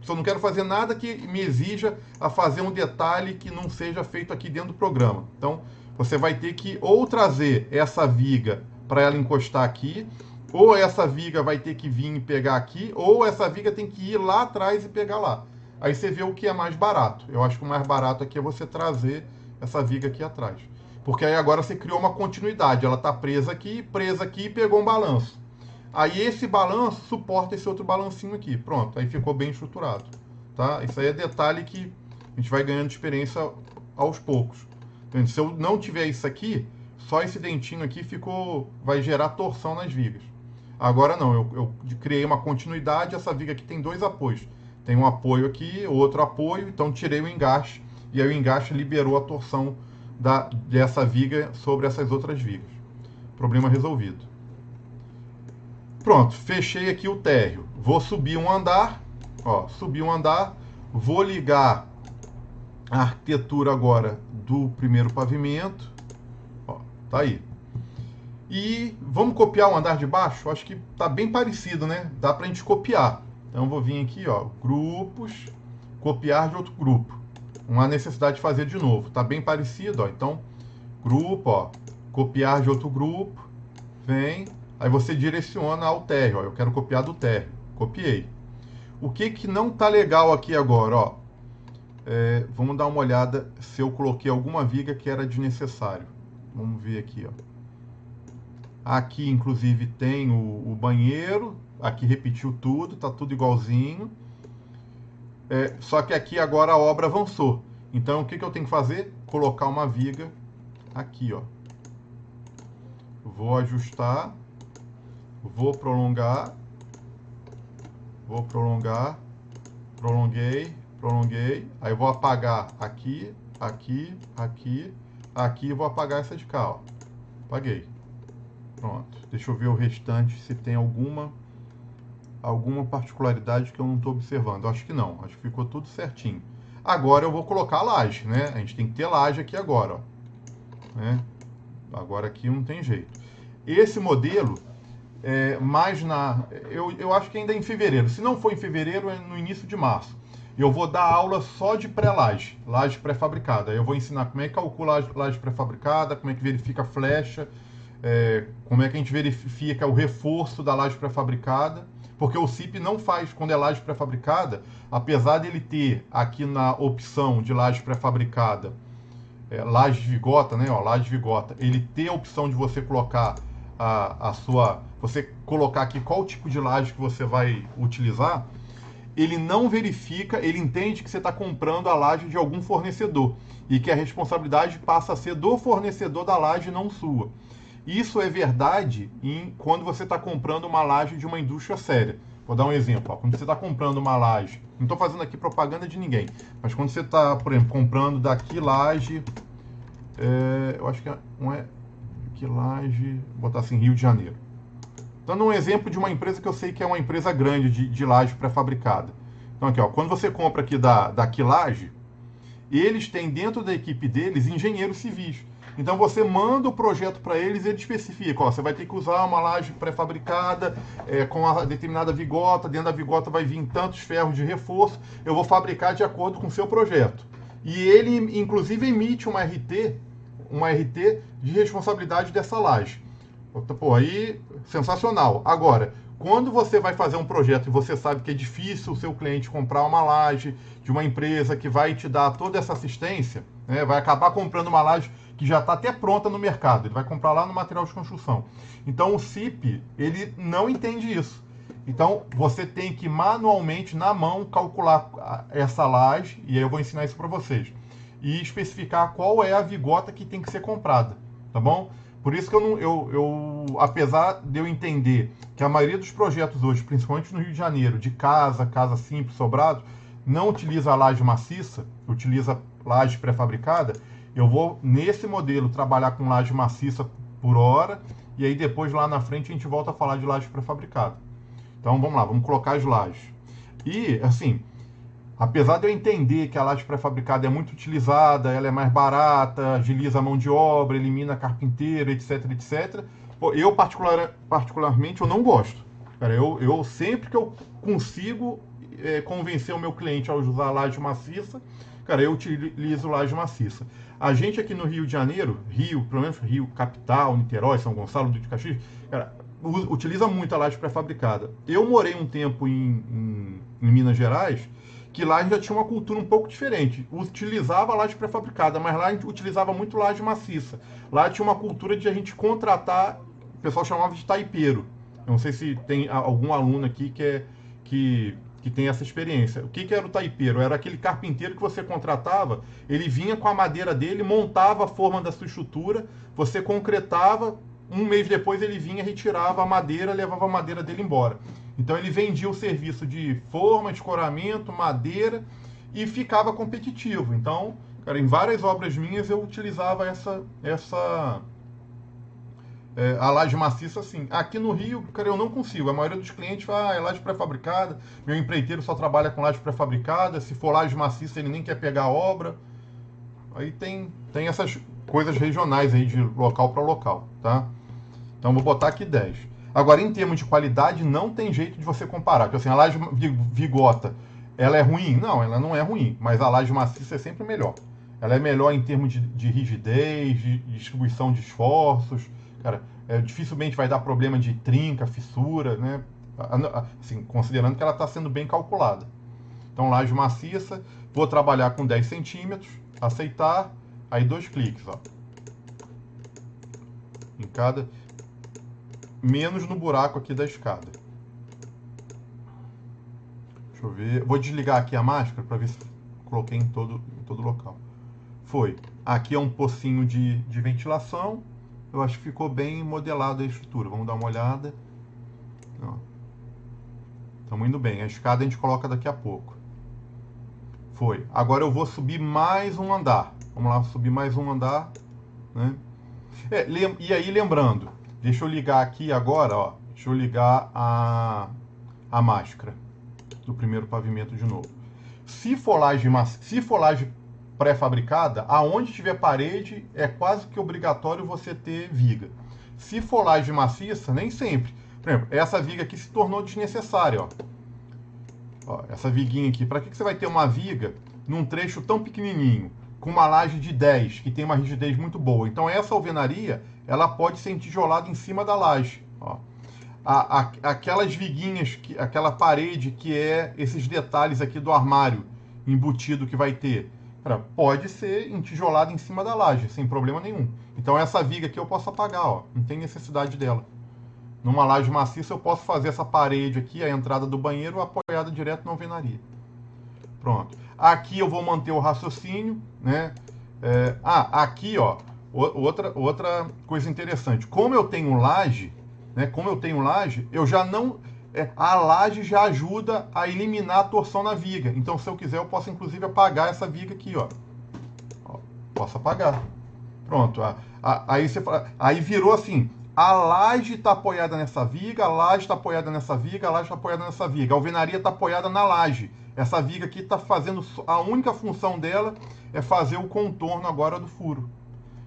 Eu não quero fazer nada que me exija a fazer um detalhe que não seja feito aqui dentro do programa. Então, você vai ter que ou trazer essa viga para ela encostar aqui, ou essa viga vai ter que vir e pegar aqui, ou essa viga tem que ir lá atrás e pegar lá. Aí você vê o que é mais barato. Eu acho que o mais barato aqui é você trazer essa viga aqui atrás. Porque aí agora você criou uma continuidade. Ela está presa aqui e pegou um balanço. Aí esse balanço suporta esse outro balancinho aqui. Pronto, aí ficou bem estruturado. Tá? Isso aí é detalhe que A gente vai ganhando experiência aos poucos. Então, se eu não tiver isso aqui, só esse dentinho aqui vai gerar torção nas vigas. Agora não, eu criei uma continuidade, essa viga aqui tem 2 apoios. Tem um apoio aqui, outro apoio, então tirei o engaste, e aí o engaste liberou a torção dessa viga sobre essas outras vigas. Problema resolvido. Pronto, fechei aqui o térreo. Vou subir um andar, ó, subi um andar, vou ligar a arquitetura agora do primeiro pavimento, ó, tá aí. E vamos copiar o andar de baixo? Acho que tá bem parecido, né? Dá pra gente copiar. Então eu vou vir aqui, ó, grupos, copiar de outro grupo. Não há necessidade de fazer de novo, tá bem parecido, ó. Então, grupo, ó, copiar de outro grupo, vem, aí você direciona ao térreo, ó, eu quero copiar do térreo, copiei. O que não tá legal aqui agora, ó? Vamos dar uma olhada se eu coloquei alguma viga que era desnecessário. Vamos ver aqui, ó. Aqui, inclusive, tem o banheiro. Aqui repetiu tudo, tá tudo igualzinho. Só que aqui agora a obra avançou. Então, o que eu tenho que fazer? Colocar uma viga aqui, ó. Vou ajustar. Vou prolongar. Vou prolongar. Prolonguei. Prolonguei. Aí vou apagar aqui, aqui, aqui, aqui e vou apagar essa de cá, ó. Apaguei. Pronto. Deixa eu ver o restante, se tem alguma particularidade que eu não estou observando. Acho que não. Acho que ficou tudo certinho. Agora eu vou colocar a laje, né? A gente tem que ter laje aqui agora, ó. Né? Agora aqui não tem jeito. Esse modelo, eu acho que ainda é em fevereiro. Se não for em fevereiro, é no início de março. Eu vou dar aula só de pré-laje, laje pré-fabricada. Eu vou ensinar como é que calcula a laje pré-fabricada, como é que verifica a flecha, como é que a gente verifica o reforço da laje pré-fabricada, porque o CIP não faz, quando é laje pré-fabricada, apesar dele ter aqui na opção de laje pré-fabricada, laje de vigota, né, ó, laje de vigota, ele tem a opção de você colocar você colocar aqui qual tipo de laje que você vai utilizar. Ele não verifica, ele entende que você está comprando a laje de algum fornecedor e que a responsabilidade passa a ser do fornecedor da laje, não sua. Isso é verdade quando você está comprando uma laje de uma indústria séria. Vou dar um exemplo. Ó. Quando você está comprando uma laje, não estou fazendo aqui propaganda de ninguém, mas quando você está, por exemplo, comprando daqui laje, eu acho que não é que laje, vou botar assim, Rio de Janeiro. Dando um exemplo de uma empresa que eu sei que é uma empresa grande de laje pré-fabricada. Então aqui, ó, quando você compra aqui da Quilage, eles têm dentro da equipe deles engenheiros civis. Então você manda o projeto para eles e ele especifica, ó, você vai ter que usar uma laje pré-fabricada com uma determinada vigota, dentro da vigota vai vir tantos ferros de reforço, eu vou fabricar de acordo com o seu projeto. E ele, inclusive, emite uma RT de responsabilidade dessa laje. Pô, aí, sensacional. Agora, quando você vai fazer um projeto e você sabe que é difícil o seu cliente comprar uma laje de uma empresa que vai te dar toda essa assistência, né, vai acabar comprando uma laje que já está até pronta no mercado, ele vai comprar lá no material de construção. Então, o CIP, ele não entende isso. Então, você tem que manualmente, na mão, calcular essa laje, e aí eu vou ensinar isso para vocês, e especificar qual é a vigota que tem que ser comprada, tá bom? Por isso que apesar de eu entender que a maioria dos projetos hoje, principalmente no Rio de Janeiro, de casa simples, sobrado, não utiliza a laje maciça, utiliza laje pré-fabricada, eu vou, nesse modelo, trabalhar com laje maciça por hora, e aí depois, lá na frente, a gente volta a falar de laje pré-fabricada. Então, vamos lá, vamos colocar as lajes. E, assim, apesar de eu entender que a laje pré-fabricada é muito utilizada, ela é mais barata, agiliza a mão de obra, elimina carpinteiro, etc, etc, eu particularmente eu não gosto. Cara, eu sempre que eu consigo convencer o meu cliente a usar a laje maciça, cara, eu utilizo laje maciça. A gente aqui no Rio de Janeiro, pelo menos Rio, capital, Niterói, São Gonçalo, Duque de Caxias, cara, utiliza muito a laje pré-fabricada. Eu morei um tempo em Minas Gerais, que lá a gente já tinha uma cultura um pouco diferente. Utilizava laje pré-fabricada, mas lá a gente utilizava muito laje maciça. Lá tinha uma cultura de a gente contratar, o pessoal chamava de taipeiro. Eu não sei se tem algum aluno aqui que que tem essa experiência. O que era o taipeiro? Era aquele carpinteiro que você contratava, ele vinha com a madeira dele, montava a forma da sua estrutura, você concretava, um mês depois ele vinha, retirava a madeira, levava a madeira dele embora. Então ele vendia o serviço de forma, escoramento, madeira e ficava competitivo. Então, cara, em várias obras minhas eu utilizava a laje maciça assim. Aqui no Rio, cara, eu não consigo. A maioria dos clientes fala, é laje pré-fabricada, meu empreiteiro só trabalha com laje pré-fabricada, se for laje maciça ele nem quer pegar a obra. Aí tem essas coisas regionais aí de local para local, tá? Então vou botar aqui 10. Agora, em termos de qualidade, não tem jeito de você comparar. Porque assim, a laje Vigota, ela é ruim? Não, ela não é ruim, mas a laje maciça é sempre melhor. Ela é melhor em termos de rigidez, de distribuição de esforços. Cara, dificilmente vai dar problema de trinca, fissura, né? Assim, considerando que ela está sendo bem calculada. Então, laje maciça, vou trabalhar com 10 centímetros, aceitar, aí 2 cliques, ó. Em cada... menos no buraco aqui da escada. Deixa eu ver. Vou desligar aqui a máscara para ver se coloquei em todo local. Foi. Aqui é um pocinho de ventilação. Eu acho que ficou bem modelado a estrutura. Vamos dar uma olhada. Estamos indo bem. A escada a gente coloca daqui a pouco. Foi. Agora eu vou subir mais um andar. Vamos lá, subir mais um andar. Né? E aí, lembrando, deixa eu ligar aqui agora, ó. Deixa eu ligar a máscara do primeiro pavimento de novo. Se for laje pré-fabricada, aonde tiver parede, é quase que obrigatório você ter viga. Se for laje maciça, nem sempre. Por exemplo, essa viga aqui se tornou desnecessária, ó. Essa viguinha aqui. Para que você vai ter uma viga num trecho tão pequenininho, com uma laje de 10, que tem uma rigidez muito boa? Então essa alvenaria, ela pode ser entijolada em cima da laje, ó. Aquelas viguinhas, aquela parede que é esses detalhes aqui do armário embutido que vai ter, pode ser entijolada em cima da laje, sem problema nenhum. Então essa viga aqui eu posso apagar, ó, não tem necessidade dela. Numa laje maciça eu posso fazer essa parede aqui, a entrada do banheiro, apoiada direto na alvenaria. Pronto. Aqui eu vou manter o raciocínio, né? Aqui, ó, outra coisa interessante. Como eu tenho laje, né? Eu já não... a laje já ajuda a eliminar a torção na viga. Então, se eu quiser, eu posso, inclusive, apagar essa viga aqui, ó. Posso apagar. Pronto. Aí virou assim, a laje está apoiada nessa viga, a laje está apoiada nessa viga, a laje está apoiada nessa viga. A alvenaria está apoiada na laje. Essa viga aqui está fazendo... A única função dela é fazer o contorno agora do furo.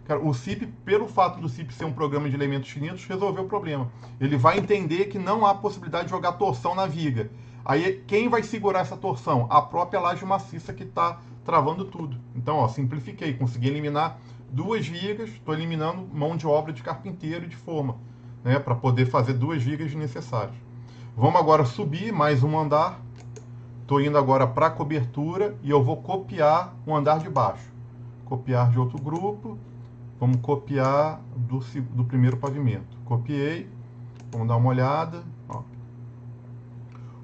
Cara, o CIP, pelo fato do CIP ser um programa de elementos finitos, resolveu o problema. Ele vai entender que não há possibilidade de jogar torção na viga. Aí, quem vai segurar essa torção? A própria laje maciça que está travando tudo. Então, ó, simplifiquei. Consegui eliminar 2 vigas. Estou eliminando mão de obra de carpinteiro e de forma, né, para poder fazer 2 vigas necessárias. Vamos agora subir mais um andar. Estou indo agora para a cobertura e eu vou copiar o andar de baixo. Copiar de outro grupo. Vamos copiar do primeiro pavimento. Copiei. Vamos dar uma olhada. Ó.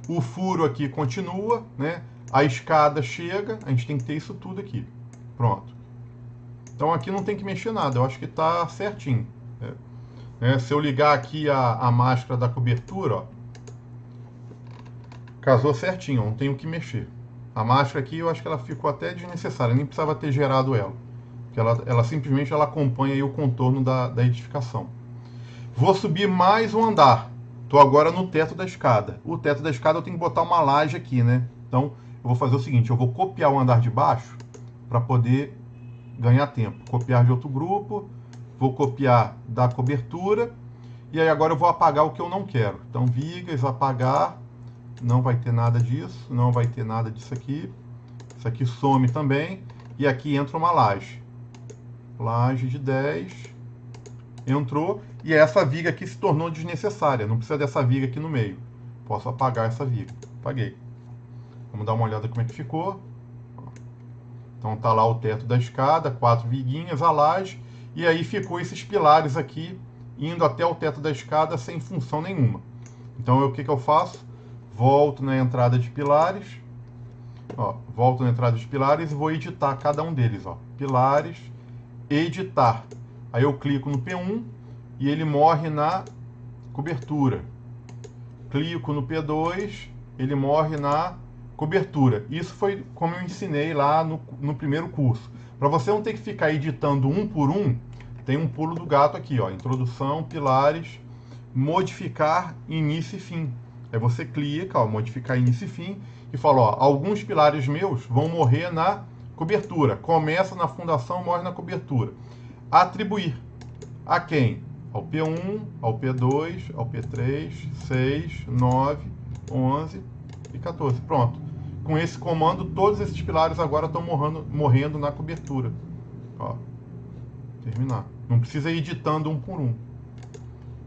O furo aqui continua, né? A escada chega. A gente tem que ter isso tudo aqui. Pronto. Então aqui não tem que mexer nada. Eu acho que está certinho. Né? Se eu ligar aqui a máscara da cobertura, ó, casou certinho. Não tenho que mexer. A máscara aqui eu acho que ela ficou até desnecessária. Nem precisava ter gerado ela. Ela simplesmente acompanha aí o contorno da edificação. Vou subir mais um andar. Estou agora no teto da escada. O teto da escada eu tenho que botar uma laje aqui, né? Então, eu vou fazer o seguinte, eu vou copiar o andar de baixo para poder ganhar tempo. Copiar de outro grupo, vou copiar da cobertura, e aí agora eu vou apagar o que eu não quero. Então, vigas, apagar, não vai ter nada disso, não vai ter nada disso aqui. Isso aqui some também, e aqui entra uma laje. Laje de 10, entrou, e essa viga aqui se tornou desnecessária, não precisa dessa viga aqui no meio. Posso apagar essa viga. Apaguei. Vamos dar uma olhada como é que ficou. Então tá lá o teto da escada, 4 viguinhas, a laje, e aí ficou esses pilares aqui, indo até o teto da escada sem função nenhuma. Então o que eu faço? volto na entrada de pilares, ó, volto na entrada de pilares e vou editar cada um deles, ó, pilares, editar. Aí eu clico no P1 e ele morre na cobertura. Clico no P2, ele morre na cobertura. Isso foi como eu ensinei lá no primeiro curso. Para você não ter que ficar editando um por um, tem um pulo do gato aqui, ó, introdução, pilares, modificar início e fim. Aí você clica, ó, modificar início e fim, e fala, ó, alguns pilares meus vão morrer na cobertura. Começa na fundação, morre na cobertura. Atribuir. A quem? Ao P1, ao P2, ao P3, 6, 9, 11 e 14. Pronto. Com esse comando, todos esses pilares agora estão morrendo na cobertura. Ó. Terminar. Não precisa ir editando um por um.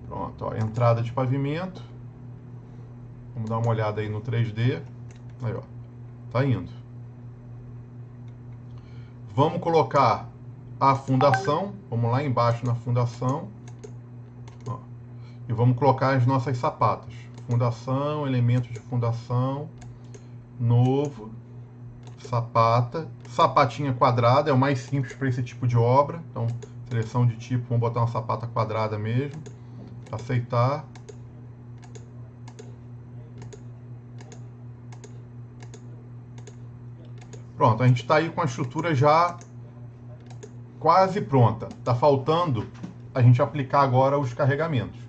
Pronto, ó, entrada de pavimento. Vamos dar uma olhada aí no 3D. Aí, ó. Tá indo. Vamos colocar a fundação. Vamos lá embaixo na fundação. Ó. E vamos colocar as nossas sapatas. Fundação, elementos de fundação. Novo. Sapata. Sapatinha quadrada. É o mais simples para esse tipo de obra. Então, seleção de tipo. Vamos botar uma sapata quadrada mesmo. Aceitar. Pronto, a gente está aí com a estrutura já quase pronta. Está faltando a gente aplicar agora os carregamentos.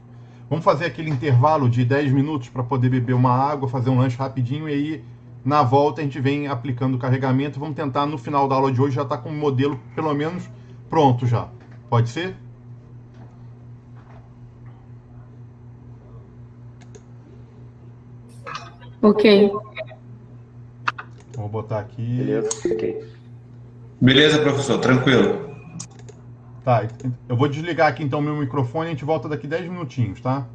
Vamos fazer aquele intervalo de 10 minutos para poder beber uma água, fazer um lanche rapidinho e aí na volta a gente vem aplicando o carregamento. Vamos tentar no final da aula de hoje já estar com o modelo pelo menos pronto já. Pode ser? Ok. Vou botar aqui. Beleza, ok. Beleza, professor, tranquilo. Tá, eu vou desligar aqui então meu microfone e a gente volta daqui 10 minutinhos, tá?